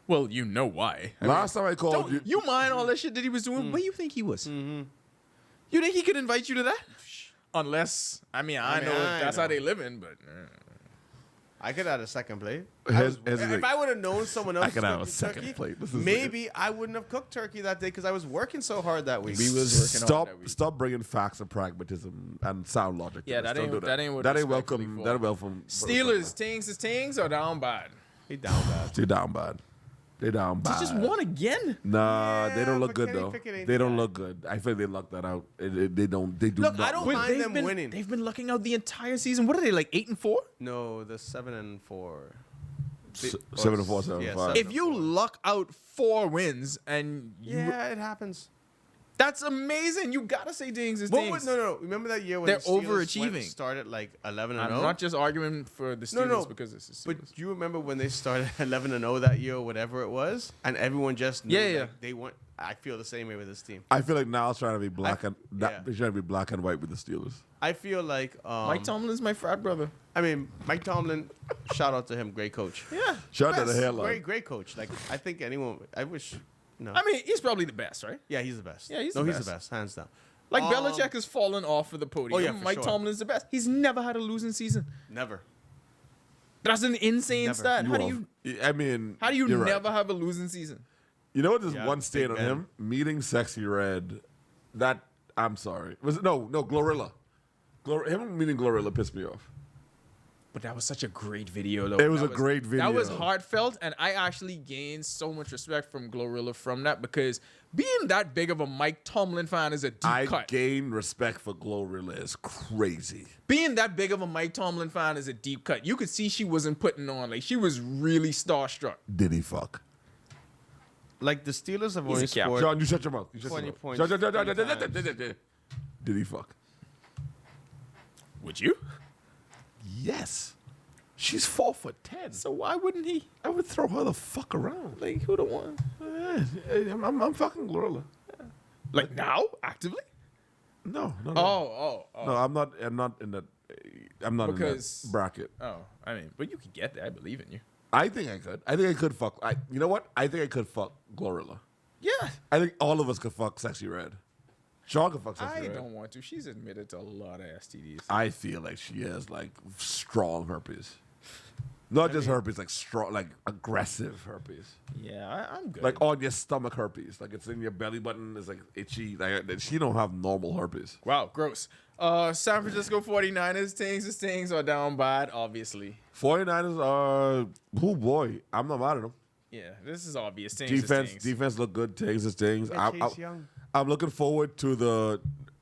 Well, you know why. Last time I called You mind all that shit that he was doing? Where you think he was? You think he could invite you to that? Unless, I know if that's how they live in, but I could add a second plate. Here's the If thing. I would have known someone else I could have a cooking second turkey, plate. This is maybe I wouldn't have cooked turkey that day because I was working so hard that week. We was working on that week. Stop bringing facts and pragmatism and sound logic. to Yeah, this. that Don't ain't- do that ain't what that ain't respectfully welcome. for. That ain't welcome. Steelers, tings or down bad? He down bad. They down bad. They down bad. They just won again. Nah, they don't look but good Kenny though. Pickett ain't They don't that. look good. I feel they lucked that out. They don't. They do Look, not. I don't look mind good. them winning. They've been lucking out the entire season. What are they, like 8-4? No, the 7-4. 7-4, 7-5. If you luck out 4 wins and Yeah, it happens. that's amazing. You gotta say things is What things. was, no. Remember that year when They're the Steelers overachieving. started like 11-0? I'm not just arguing for the Steelers No, because it's the Steelers. But do you remember when they started 11-0 that year or whatever it was, and everyone just knew Yeah. like, they weren't. I feel the same way with this team. I feel like now it's trying to be black and yeah. they're trying to be black and white with the Steelers. I feel like Mike Tomlin's my frat brother. I mean, Mike Tomlin. Shout out to him, great coach. Yeah. Shout out to the Best, hairline. great coach. Like I think anyone. I wish. No. I mean, he's probably the best, right? yeah, he's the best. Yeah, he's no, the he's best. the best, hands down. Like Belichick has fallen off of the podium. Oh, yeah, for Mike sure. Tomlin's the best. He's never had a losing season. Never. That's an insane Never. stat. How do I mean, you you're right. Never have a losing season? You know what? There's Yeah, one stain Big on Ben. him. Meeting Sexy Red. That I'm sorry. Was it no Glorilla? Him meeting Glorilla pissed me off. But that was such a great video, though. It was That a great That was video. heartfelt, and I actually gained so much respect from Glorilla from that because being that big of a Mike Tomlin fan is a deep I cut. gain respect for Glorilla is crazy. Being that big of a Mike Tomlin fan is a deep cut. You could see she wasn't putting on. Like, she was really starstruck. Did he fuck? Like the Steelers have He's only a cap. scored. John, you shut your mouth. You shut 20 your mouth. points, John, 20 times. Did he fuck? Would you? Yes. She's 4'10". So why wouldn't he? I would throw her the fuck around. Like, who the one? I'm fucking Glorilla. Like, now? Actively? No. Oh. No, I'm not in that. I'm not Because- in that bracket. Oh, I mean, but you could get there. I believe in you. I think I could. I think I could fuck. You know what? I think I could fuck Glorilla. Yeah. I think all of us could fuck Sexy Red. Sean could fuck Sexy I Red. don't want to. She's admitted to a lot of STDs. I feel like she has like strong herpes. Not just herpes, like strong, like aggressive herpes. Yeah, I'm good. Like on your stomach herpes. Like it's in your belly button. It's like itchy. Like she don't have normal herpes. wow, gross. San Francisco 49ers, things are down bad, obviously. 49ers are, oh boy, I'm not mad at them. Yeah, this is obvious. Defense look good. Things is things. Chase Young. I'm looking forward to the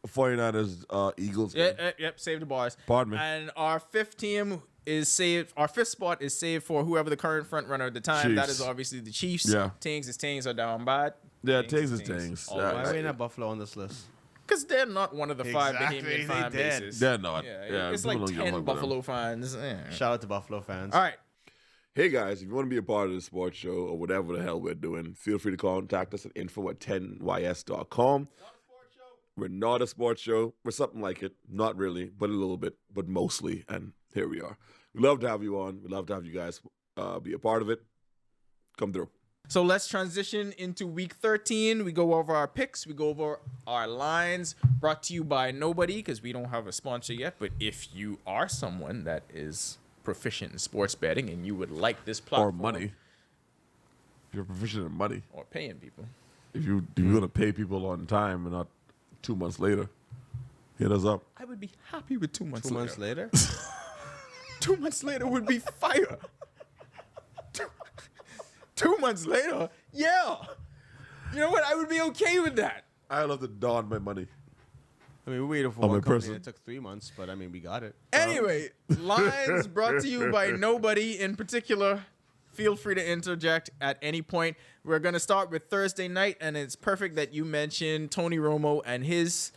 49ers Eagles game. Yep, save the bars. Pardon me. And our fifth team is saved. Our fifth spot is saved for whoever the current front runner at the time. That Chiefs. is obviously the Chiefs. Yeah. Things are down bad. Yeah, things is things. Always. Why are we not Buffalo on this list? Because they're not one of the five Exactly, Bahamian they fan dead. bases. They're not. Yeah, Yeah, it's people like don't give a 10 fuck about them. Buffalo fans. Shout out to Buffalo fans. All right. Hey guys, if you want to be a part of the sports show or whatever the hell we're doing, feel free to contact us at info@10ys.com. We're not a sports show. We're something like it. Not really, but a little bit, but mostly. And here we are. We'd love to have you on. We'd love to have you guys be a part of it. Come through. So let's transition into week 13. We go over our picks. We go over our lines. Brought to you by nobody because we don't have a sponsor yet. But if you are someone that is proficient in sports betting and you would like this Or platform. money. If you're proficient in money. Or paying people. If you're going to pay people on time and not 2 months later, hit us up. I would be happy with 2 months 2 later. months later. 2 months later would be fire. 2 months later, yeah. You know what? I would be okay with that. I love to don my money. I mean, we waited for Oh, my one company. person. It took 3 months, but I mean, we got it. Anyway, lines brought to you by nobody in particular. Feel free to interject at any point. We're going to start with Thursday night, and it's perfect that you mentioned Tony Romo and his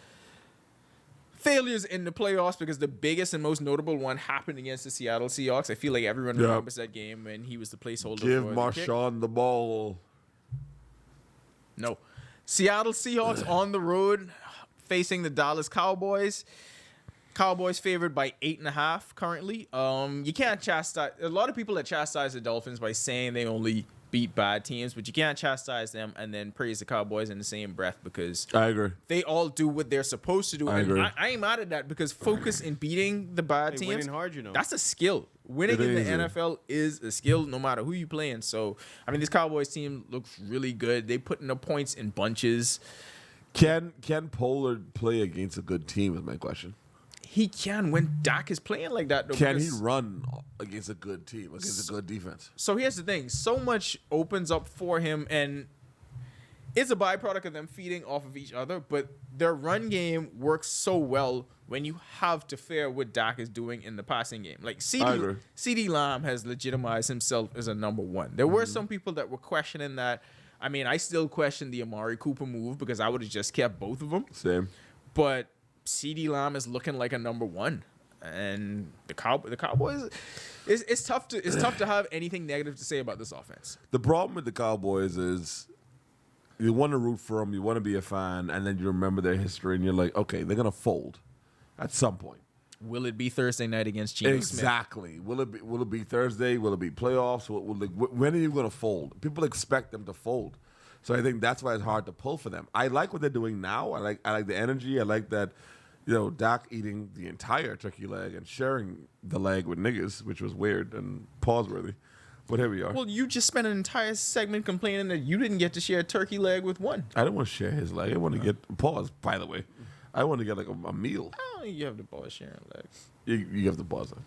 failures in the playoffs because the biggest and most notable one happened against the Seattle Seahawks. I feel like everyone Yeah. remembers that game when he was the placeholder Give for the kick. Marshawn the ball. No. Seattle Seahawks on the road facing the Dallas Cowboys. Cowboys favored by 8.5 currently. You can't chastise a lot of people that chastise the Dolphins by saying they only beat bad teams, but you can't chastise them and then praise the Cowboys in the same breath because I agree. they all do what they're supposed to do. I agree. I ain't mad at that because focus in beating the bad Hey, teams. winning hard, you know. That's a skill. Winning It in the is. NFL is a skill no matter who you playing. So, I mean, this Cowboys team looks really good. They putting up points in bunches. Can Pollard play against a good team is my question. He can when Dak is playing like that, though. Can he because- run against a good team, against a good defense? So here's the thing. So much opens up for him, and it's a byproduct of them feeding off of each other, but their run game works so well when you have to fare what Dak is doing in the passing game. Like I agree. CD Lamb has legitimized himself as a number one. There were some people that were questioning that. I mean, I still question the Amari Cooper move because I would have just kept both of them. Same. But CD Lamb is looking like a number one. And the Cowboys, it's tough to have anything negative to say about this offense. The problem with the Cowboys is you want to root for them, you want to be a fan, and then you remember their history, and you're like, okay, they're gonna fold at some point. Will it be Thursday night against Geno Smith? Exactly. Will it be Thursday? Will it be playoffs? When are you gonna fold? People expect them to fold, so I think that's why it's hard to pull for them. I like what they're doing now. I like the energy. I like that. Dak eating the entire turkey leg and sharing the leg with niggas, which was weird and pause-worthy. But here we are. Well, you just spent an entire segment complaining that you didn't get to share a turkey leg with one. I didn't want to share his leg. I want to get pause. By the way, I want to get like a meal. I don't think you have the ball sharing legs. You have to pause that.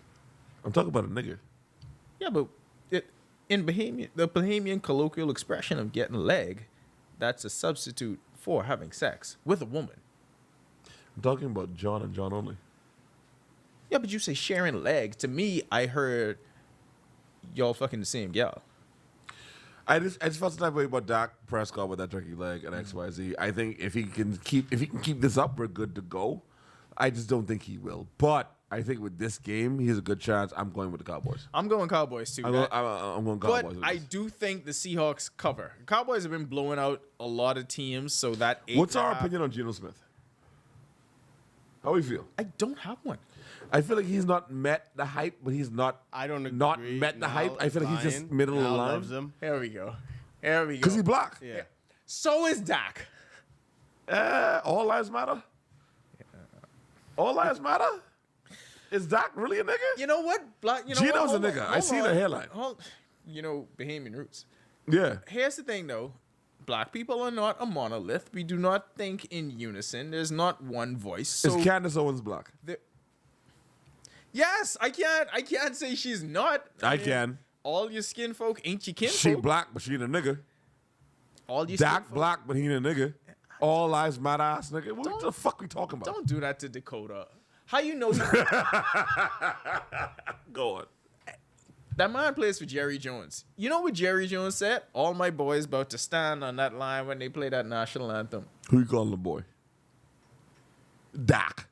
I'm talking about a nigga. Yeah, but in the Bahamian colloquial expression of getting a leg, that's a substitute for having sex with a woman. I'm talking about John and John only. Yeah, but you say sharing legs. To me, I heard y'all fucking the same gal. I just felt the type of way about Dak Prescott with that turkey leg and XYZ. I think if he can keep this up, we're good to go. I just don't think he will. But I think with this game, he has a good chance. I'm going with the Cowboys. I'm going Cowboys too. I'm going Cowboys. But with I this. do think the Seahawks cover. Cowboys have been blowing out a lot of teams, so that What's our opinion on Geno Smith? How we feel? I don't have one. I feel like he's not met the hype, but he's not. I don't agree. Not met the Now, hype. I feel like he's just middle of the now line. loves him. Here we go. Here we go. Because he block. Yeah. So is Dak. All lives matter. All lives matter. Is Dak really a nigga? You know what? Geno's a nigga. I seen the hairline. Bahamian roots. Yeah. Here's the thing, though. Black people are not a monolith. We do not think in unison. There's not one voice. So Is Candace Owens black? yes, I can't say she's not. I mean, can. All your skin folk ain't your kinfolk. She black, but she ain't a nigga. All your Dak skin black, but he ain't a nigga. All lives matter ass nigga. What the fuck we talking about? Don't do that to Dakota. How you know Go on. that man plays for Jerry Jones? You know what Jerry Jones said? All my boys about to stand on that line when they play that national anthem. Who you calling the boy? Dak.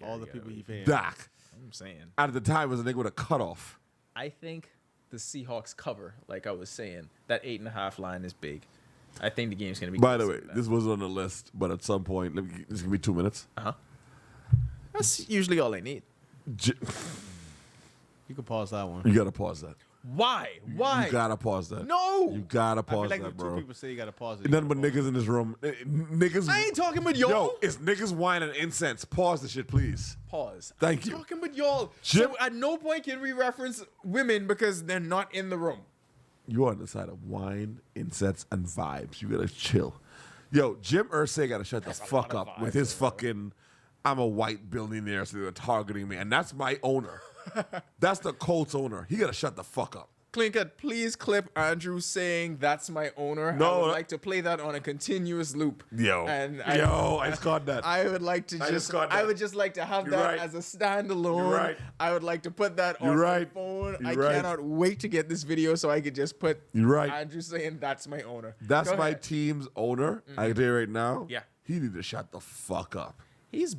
All the people he paying. Dak. I'm saying. At the time, was a nigga with a cutoff. I think the Seahawks cover, like I was saying. That 8.5 line is big. I think the game's gonna be. By the closer way, than that. this wasn't on the list, but at some point, this is gonna be 2 minutes. That's usually all I need. You can pause that one. You gotta pause that. Why? Why? You gotta pause that. No. You gotta I feel pause like that, if two bro. people say you gotta pause it. Nothing but niggas in this room. Niggas. I ain't talking about y'all. Yo, it's niggas whining incense. Pause the shit, please. Pause. Thank I'm you. talking about y'all. Jim- So at no point can we reference women because they're not in the room. You're on the side of wine, incense, and vibes. You gotta chill. Yo, Jim Irsay gotta shut the fuck lot of up with vibes, his fucking I'm a white billionaire, so they're targeting me. And that's my owner. That's the Colts owner. He gotta shut the fuck up. Clinker, please clip Andrew saying that's my owner. I No. would like to play that on a continuous loop. And I just caught that. I would like to I just got I that. would just like to have You're that right. as a standalone. You're right. I would like to put that You're on right. my phone. You're I right. cannot wait to get this video so I could just put You're right. Andrew saying that's my owner. That's Go my ahead. team's owner. I can tell you right now. Yeah. He need to shut the fuck up. He's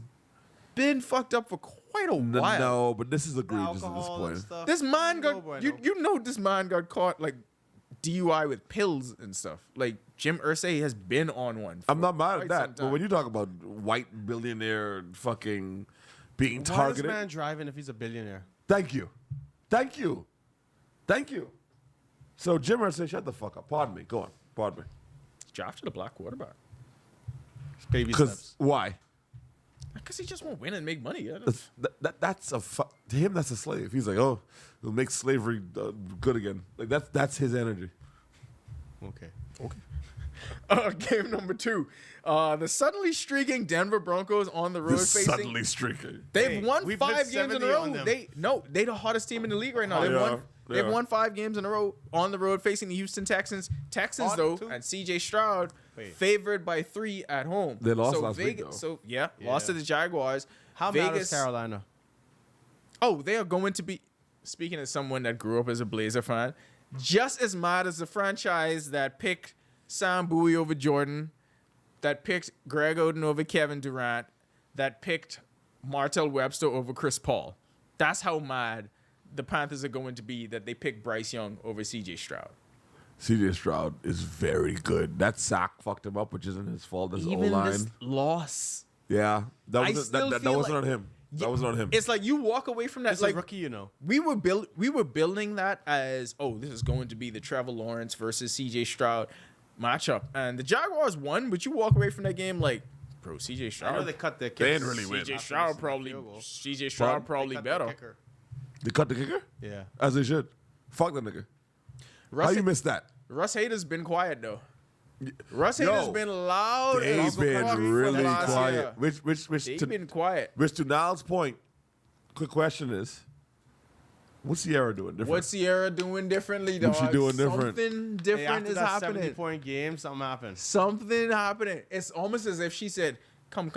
been fucked up for quite a while. No, but this is The egregious at this alcohol and point. stuff. This man No got bueno. you know this man got caught like DUI with pills and stuff. Like Jim Irsay has been on one. I'm for not mad quite at some that. But time. when you talk about white billionaire fucking being Why is targeted. man driving if he's a billionaire? Thank you. Thank you. Thank you. So Jimmer said, "Shut the fuck up." Pardon me. Go on. Pardon me. Drafted a black quarterback. Baby Because steps. why? Because he just won't win and make money. Yeah. That's to him. That's a slave. He's like, oh, it'll make slavery good again. Like that's his energy. Okay. Game number 2. The suddenly streaking Denver Broncos on the road facing. Suddenly streaking. They've won we've 5 hit games in a 70 row. on them. They're the hottest team in the league right now. Oh, yeah. They've Yeah. won 5 games in a row on the road facing the Houston Texans. Texans, Hot, though, too. and CJ Stroud favored by 3 at home. They lost so last week, though. So lost to the Jaguars. How mad is Carolina? Oh, they are going to be. Speaking as someone that grew up as a Blazer fan, just as mad as the franchise that picked Sam Bowie over Jordan, that picked Greg Oden over Kevin Durant, that picked Martell Webster over Chris Paul. That's how mad the Panthers are going to be that they picked Bryce Young over CJ Stroud. CJ Stroud is very good. That sack fucked him up, which isn't his fault. That's Even O-line. this loss. Yeah, that I wasn't still that feel wasn't like- on him. That wasn't on him. It's like you walk away from that It's like a rookie, you know. we were building that as, oh, this is going to be the Trevor Lawrence versus CJ Stroud matchup, and the Jaguars won, but you walk away from that game like, bro, CJ I know Stroud. they cut their They kickers. didn't really win. CJ After Stroud missing the probably field goal. CJ Stroud They probably cut their better. kicker. They cut the kicker Yeah. as they should. Fuck the nigga. How Russ, you missed that? Russ Hader's been quiet though. Russ Hader's been loud. and They've been for the really last quiet. year. Which They've to, been quiet. which to Niall's point, quick question is, what's Sierra doing different? What's Sierra doing differently, dog? What's she doing different? Something Hey, different after is that happening. 70-point game, something happened. Something happening. It's almost as if she said, come,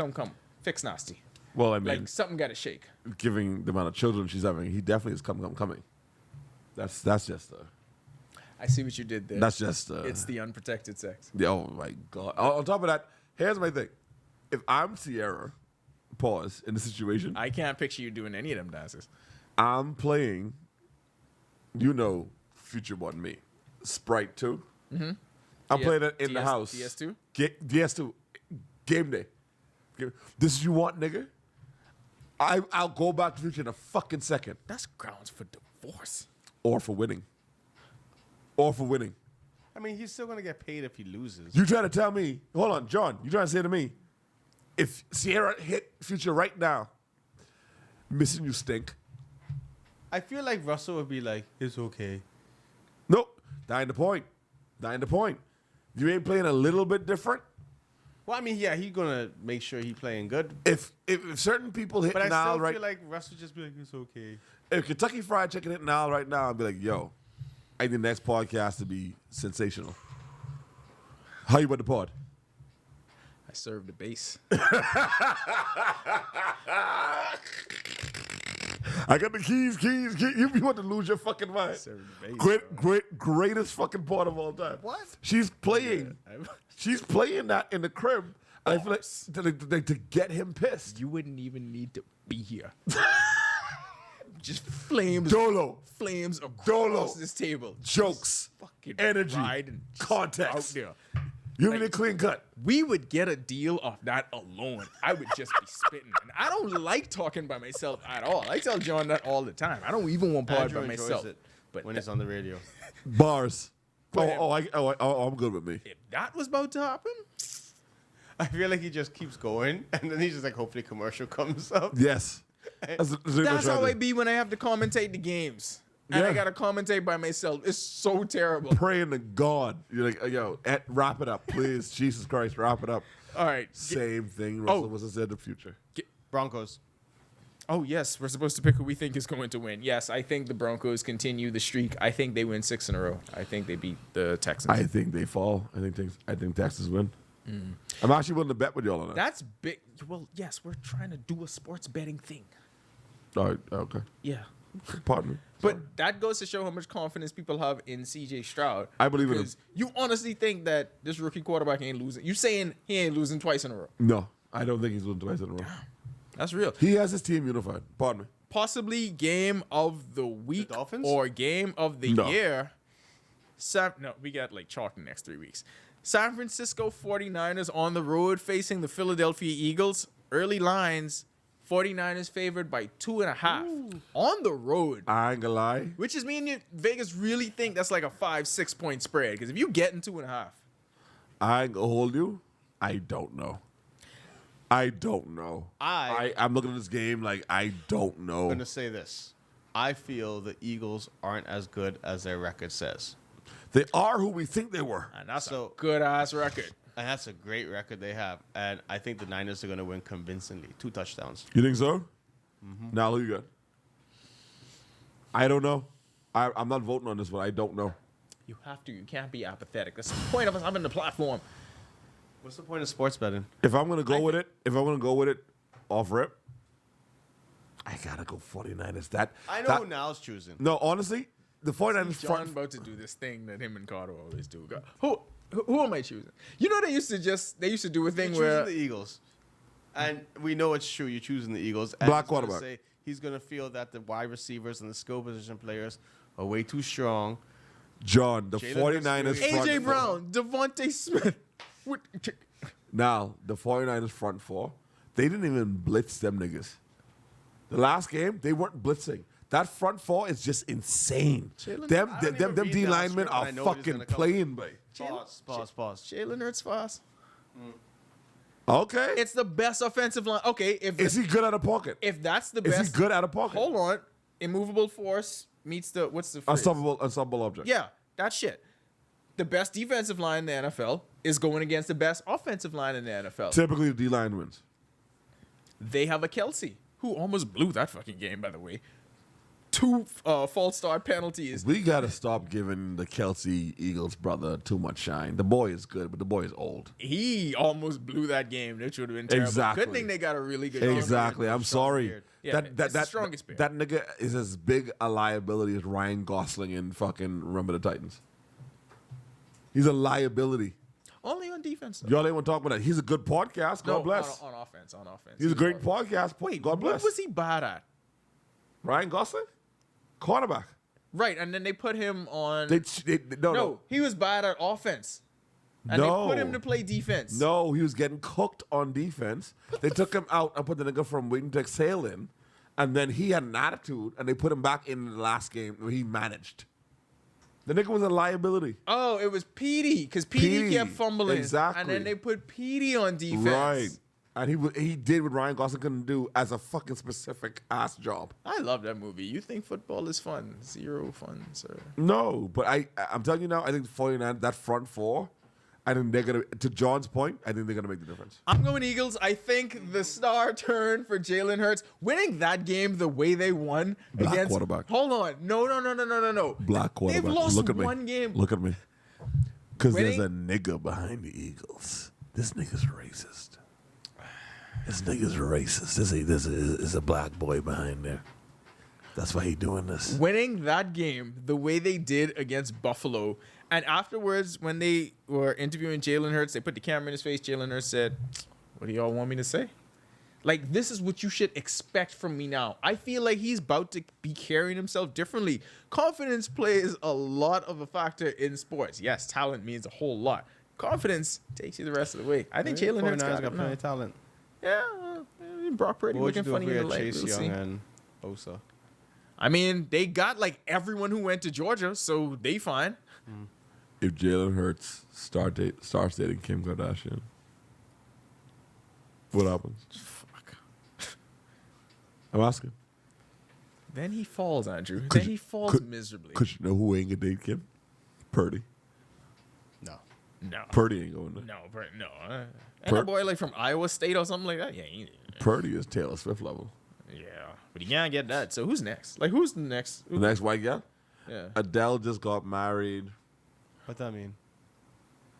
fix nasty. Well, I mean, Like something got to shake. giving the amount of children she's having, he definitely is coming. That's just I see what you did there. that's just It's the unprotected sex. oh my god. On top of that, here's my thing. If I'm Sierra, pause in the situation, I can't picture you doing any of them dances. I'm playing, Future One Me, Sprite 2. Mm-hmm. I'm playing it in the house. DS2? DS2, game day. This is you want, nigga? I'll go back to the future in a fucking second. That's grounds for divorce. Or for winning. I mean, he's still gonna get paid if he loses. You trying to tell me, hold on, John, you trying to say to me, if Sierra hit Future right now, missing you stink. I feel like Russell would be like, "It's okay." Nope. Dying the point. You ain't playing a little bit different? Well, I mean, yeah, he's gonna make sure he's playing good. If certain people hit But I now still right, feel like Russell just be like, "It's okay." if Kentucky Fried Chicken hit now right now, I'd be like, yo, I need the next podcast to be sensational. How you about the pod? I served the base. I got the keys. You want to lose your fucking mind. Served the base, Greatest fucking part of all time. What? She's playing. She's playing that in the crib. And I feel like to get him pissed. You wouldn't even need to be here. Just flames. Dolo. Flames across Dolo. this table. Jokes. Fucking Energy. riding just Context. out there. You need a clean cut. We would get a deal off that alone. I would just be spitting. And I don't like talking by myself at all. I tell John that all the time. I don't even want pod Andrew by enjoys myself. it But when it's on the radio. Bars. But- I'm good with me. if that was about to happen, I feel like he just keeps going, and then he's just like, hopefully, commercial comes up. Yes. that's how I be when I have to commentate the games. And I Yeah. gotta commentate by myself. It's so terrible. Praying to God. You're like, yo, wrap it up, please. Jesus Christ, wrap it up. All right. Same thing Russell was said in the future. Broncos. Oh, yes. We're supposed to pick who we think is going to win. Yes, I think the Broncos continue the streak. I think they win 6 in a row. I think they beat the Texans. I think they fall. I think Texas win. I'm actually willing to bet with y'all on that. That's big. Well, yes, we're trying to do a sports betting thing. All right, okay. Yeah. Pardon me. But that goes to show how much confidence people have in CJ Stroud. I believe in him. Because you honestly think that this rookie quarterback ain't losing. You saying he ain't losing twice in a row. No, I don't think he's winning twice in a row. That's real. He has his team unified. Pardon me. Possibly game of the week The Dolphins? or game of the No. year. No, we got like chalk the next 3 weeks. San Francisco 49ers on the road facing the Philadelphia Eagles. Early lines 49ers favored by 2.5 on the road. I ain't gonna lie. Which is meaning Vegas really think that's like a 5-6 point spread. Because if you get in 2.5, I ain't gonna hold you. I don't know. I'm looking at this game like I don't know. I'm going to say this. I feel the Eagles aren't as good as their record says. They are who we think they were. and that's So- a good ass record. And that's a great record they have. And I think the Niners are going to win convincingly. 2 touchdowns. You think so? Now who you got? I don't know. I'm not voting on this one. I don't know. You have to. You can't be apathetic. That's the point of us having the platform. What's the point of sports betting? If I'm gonna go with it, off rip, I gotta go 49ers. I know that, who Niall's choosing. No, honestly, the 49ers John front. about to do this thing that him and Carter always do. Who am I choosing? You know they used to do a thing You're where choosing the Eagles. And we know it's true. You're choosing the Eagles. And Black he's gonna quarterback. He's going to feel that the wide receivers and the skill position players are way too strong. John, the Jalen 49ers Hurts, front AJ four. Brown, Devontae Smith. Now, the 49ers front four, they didn't even blitz them niggas. The last game, they weren't blitzing. That front four is just insane. Jalen- Them I don't even read D down linemen script, are and I know what he's fucking gonna come. playing, babe. Pause. Jalen Hurts fast. Okay. It's the best offensive line. Okay, Is he good out of pocket? if that's the Is best, he good out of pocket? hold on. Immovable force meets the what's the phrase? Unstoppable object. Yeah, that shit. The best defensive line in the NFL is going against the best offensive line in the NFL. Typically, the D line wins. They have a Kelsey who almost blew that fucking game, by the way. 2 false start penalties. We gotta stop giving the Kelsey Eagles brother too much shine. The boy is good, but the boy is old. He almost blew that game. That should have been terrible. Exactly. Good thing they got a really good Exactly. I'm sorry. beard. Yeah, it's the strongest beard. That nigga is as big a liability as Ryan Gosling in fucking Remember the Titans. He's a liability. Only on defense, though. Y'all ain't want to talk about that. He's a good podcast. God bless. On offense. On offense. He's a great horrible. podcast. Wait, God bless. what was he bad at? Ryan Gosling? Cornerback. Right, and then they put him on. No, he was bad at offense. And No. they put him to play defense. No, he was getting cooked on defense. They took him out and put the nigga from Waiting to Exhale in. And then he had an attitude, and they put him back in the last game where he managed. The nigga was a liability. Oh, it was Petey, because Petey Petey, kept fumbling. exactly. And then they put Petey on defense. Right. And he did what Ryan Gosling couldn't do as a fucking specific ass job. I love that movie. You think football is fun? Zero fun, sir. No, but I'm telling you now, I think 49, that front four, I think they're going to John's point, I think they're going to make the difference. I'm going Eagles. I think the star turn for Jalen Hurts. Winning that game the way they won Black against... quarterback. Hold on. No. Black quarterback. They've lost Look at me. one game. Look at me. Because there's a Winning- nigga behind the Eagles. This nigga's racist. This nigga's racist. This is a black boy behind there. That's why he doing this. Winning that game the way they did against Buffalo, and afterwards when they were interviewing Jalen Hurts, they put the camera in his face. Jalen Hurts said, "What do y'all want me to say? Like, this is what you should expect from me now." I feel like he's about to be carrying himself differently. Confidence plays a lot of a factor in sports. Yes, talent means a whole lot. Confidence takes you the rest of the way. I think Jalen Hurts got got it plenty now. of talent. Yeah, Brock Purdy What would you looking do if funny we in the had light. Chase We'll Young see. and Osa? I mean, they got like everyone who went to Georgia, so they fine. If Jalen Hurts starts dating Kim Kardashian, what happens? Fuck. I'm asking. Then he falls, Andrew. Could Then you- he falls could- miserably. Because you know who ain't gonna date Kim? Purdy. No. No. Purdy ain't going there. No, no. And a Pur- boy like from Iowa State or something like that? Yeah, Purdy is Taylor Swift level. yeah. But you can't get that. So who's next? Like, who's the next? The next white gal? Yeah. Adele just got married. What that mean?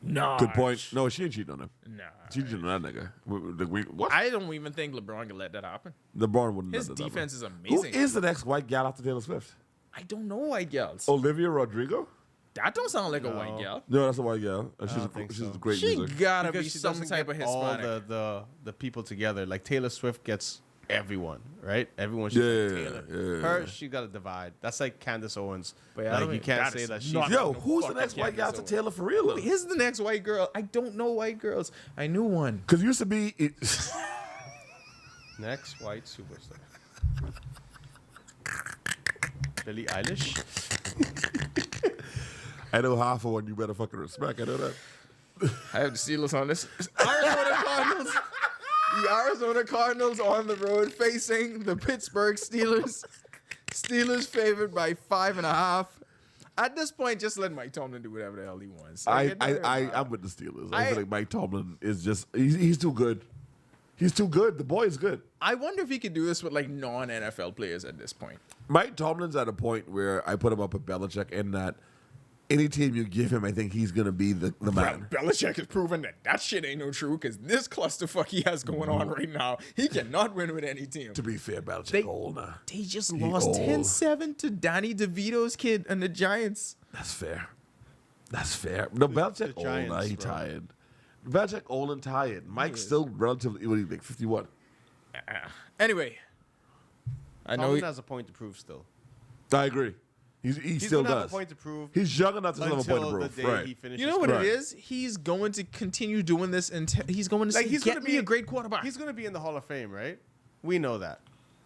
No. Good point. No, she ain't cheating on him. Nah. She cheated on that nigga. What? I don't even think LeBron can let that happen. LeBron wouldn't His let that defense is happen. amazing. Who is the next white gal after Taylor Swift? I don't know white girls. Olivia Rodrigo? That don't sound like a No. white girl. No, that's a white gal. don't think She's so. a great She music. gotta Because be she some doesn't type get of all Hispanic. the people together. Like Taylor Swift gets everyone, right? Everyone. Yeah, She's like yeah, Taylor. yeah. Her, she got a divide. That's like Candace Owens. But I like don't you think can't that say is that she's. not- Yo, No, who's the fuck next that white gal after Candace Taylor for real? Who is the next white girl? I don't know white girls. I knew one. Because it used to be... Next white superstar. Billie Eilish. I know half of one you better fucking respect. I know that. I have the Steelers on this. Arizona Cardinals. The Arizona Cardinals on the road facing the Pittsburgh Steelers. Steelers favored by 5.5. At this point, just let Mike Tomlin do whatever the hell he wants. I'm with the Steelers. I feel like Mike Tomlin is just he's too good. He's too good. The boy is good. I wonder if he could do this with like non-NFL players at this point. Mike Tomlin's at a point where I put him up with Belichick in that any team you give him, I think he's going to be the man. Belichick has proven that shit ain't no true because this clusterfuck he has going on right now, he cannot win with any team. To be fair, Belichick old now. They just lost 10-7 to Danny DeVito's kid and the Giants. That's fair. That's fair. No, Belichick old Giants, now. He bro. tired. Belichick old and tired. Mike's still relatively, what do you think, 51? Anyway, I know Tomlin has a point to prove still. I agree. He He's still gonna have does. a point to prove. He's young enough to still have a point to until prove. the day Right. he finishes. you know what Right. it is? He's going to continue doing this until he's going to say, He's get gonna me be a great quarterback. He's gonna be in the Hall of Fame, right? We know that.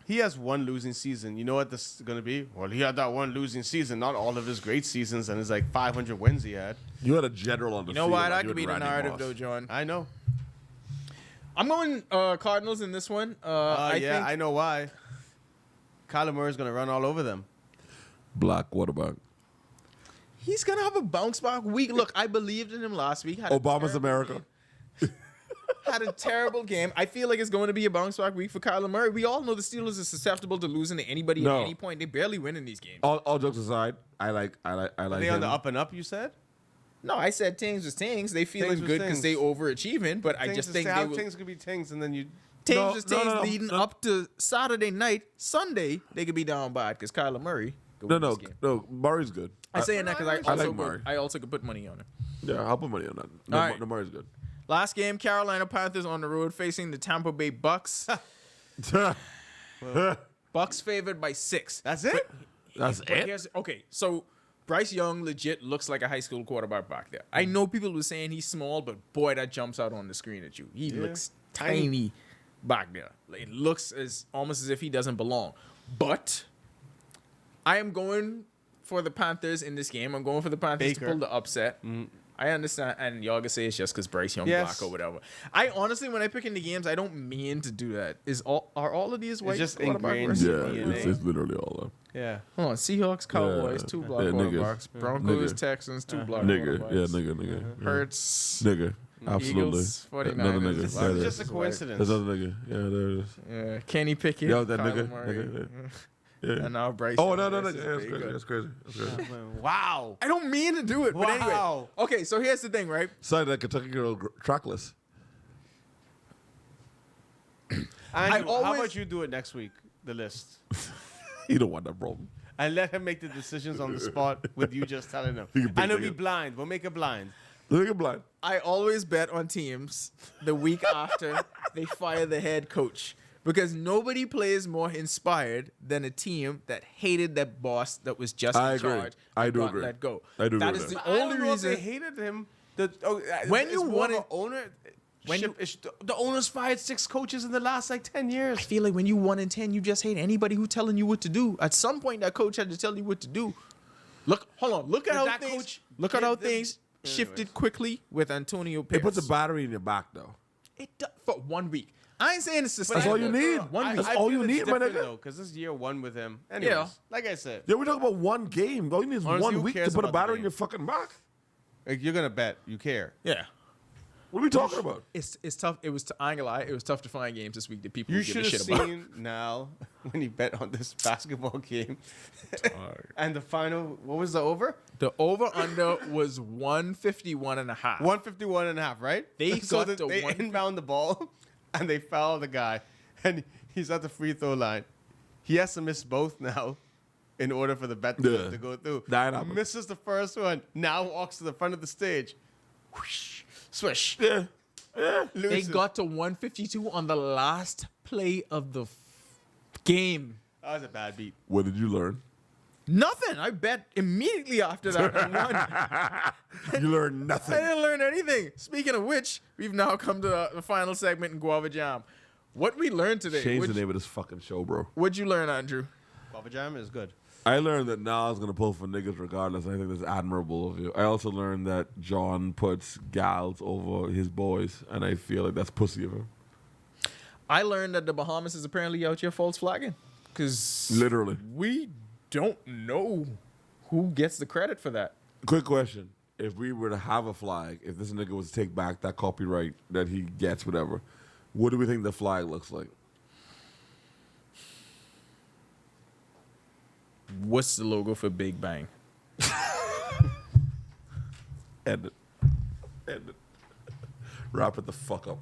He has one losing season. You know what this is gonna be? Well, he had that one losing season, not all of his great seasons, and it's like 500 wins he had. You had a general on the You know field. what? like That you could be and the Randy narrative, Moss. though, John. I know. I'm going Cardinals in this one. I think I know why. Kyler Murray's gonna run all over them. Black quarterback. he's going to have a bounce back week. Look, I believed in him last week. Obama's America. Had a terrible game. I feel like it's going to be a bounce back week for Kyler Murray. We all know the Steelers are susceptible to losing to anybody No. at any point. They barely win in these games. All jokes aside, I like Are they on him. the up and up? You said. No, I said Tings was Tings. They feeling Tings was good because Tings. they overachieving, but I just think they will. things could be things, and then you. Tings No, was no, Tings no, no, leading no. up to Saturday night. Sunday, they could be down bad because Kyler Murray. could win this game. No. Murray's good. I say that because I like Murray. I also could put money on it. Yeah, I'll put money on that. No, All right. no Murray's good. Last game, Carolina Panthers on the road facing the Tampa Bay Bucks. Bucks favored by 6. That's it. That's But it. okay, so Bryce Young legit looks like a high school quarterback back there. I know people were saying he's small, but boy, that jumps out on the screen at you. He looks tiny back there. It looks almost as if he doesn't belong. But I am going for the Panthers in this game. I'm going for the Panthers to Baker. pull the upset. I understand, and y'all can say it's just because Bryce Young Yes. black or whatever. I honestly, when I pick in the games, I don't mean to do that. Are all of these white just quarterback ingrained. versus Yeah, DNA. it's literally all that. Yeah. Hold on, Seahawks, Cowboys, Yeah. 2 black Yeah, niggas. quarterbacks. Broncos, Nigga. Texans, 2 black Nigga, quarterbacks. yeah, nigga. Hurts, Nigga, absolutely. Eagles, 49ers. Another nigga. It's Yeah, It's there just a is. coincidence. There's another nigga. Yeah, there it is. Yeah, Kenny Pickett. Yo, that Kyler nigga. Murray. Yeah. And now Bryce. Oh, Young no. versus Yeah, that's Baker. crazy. That's crazy. That's crazy. Wow. I don't mean to do it, but anyway. Wow. Okay, so here's the thing, right? Sorry, that Kentucky girl trackless. Andrew, how always- about you do it next week? The list. You don't want that problem. And let him make the decisions on the spot with you just telling him. You can pick And it'll be nigga. blind. We'll make it blind. Look at blind. I always bet on teams the week after they fire the head coach because nobody plays more inspired than a team that hated that boss that was just I in agree. charge. I and do got agree. Let go. I do That agree is with the I only don't know if they reason. hated him. When you want wanted- owner, when you- the owner's fired 6 coaches in the last like 10 years. I feel like when you 1-10, you just hate anybody who telling you what to do. At some point, that coach had to tell you what to do. Hold on. Look at But how that things. coach Look at how did this- things shifted quickly with Antonio Pierce. It puts a battery in your back, though. It do- for 1 week. I ain't saying it's That's sustainable. all you need. One week. That's all you need, my nigga. Because this is year 1 with him. Anyways, Yeah. like I said, Yeah, we're talking about one game. All you need is Honestly, who 1 week to cares put a about the battery in game? your fucking back. like, you're gonna bet. You care. Yeah. What are we talking about? It's tough. I ain't gonna lie. It was tough to find games this week that people You would give a should have shit about. seen now when he bet on this basketball game. And the final, what was the over? The over under was 151.5. 151.5, right? They got that to they one- inbound the ball and they foul the guy. And he's at the free throw line. He has to miss both now in order for the bet Yeah. to go through. That happened. Misses the first one. Now walks to the front of the stage. Whoosh, swish. Yeah. Yeah. They Loses. got to 152 on the last play of the game. That was a bad beat. What did you learn? Nothing. I bet immediately after that and won. You learned I nothing. didn't learn anything. Speaking of which, we've now come to the final segment in Guava Jam. What we learned today. Change the name of this fucking show, bro. What'd you learn, Andrew? Bubba Jam is good. I learned that Nas gonna pull for niggas regardless. I think that's admirable of you. I also learned that John puts gals over his boys, and I feel like that's pussy of him. I learned that the Bahamas is apparently out here false flagging. Because Literally. we don't know who gets the credit for that. Quick question: if we were to have a flag, if this nigga was to take back that copyright that he gets, whatever, what do we think the flag looks like? What's the logo for Big Bang? End it. End it. Wrap it the fuck up.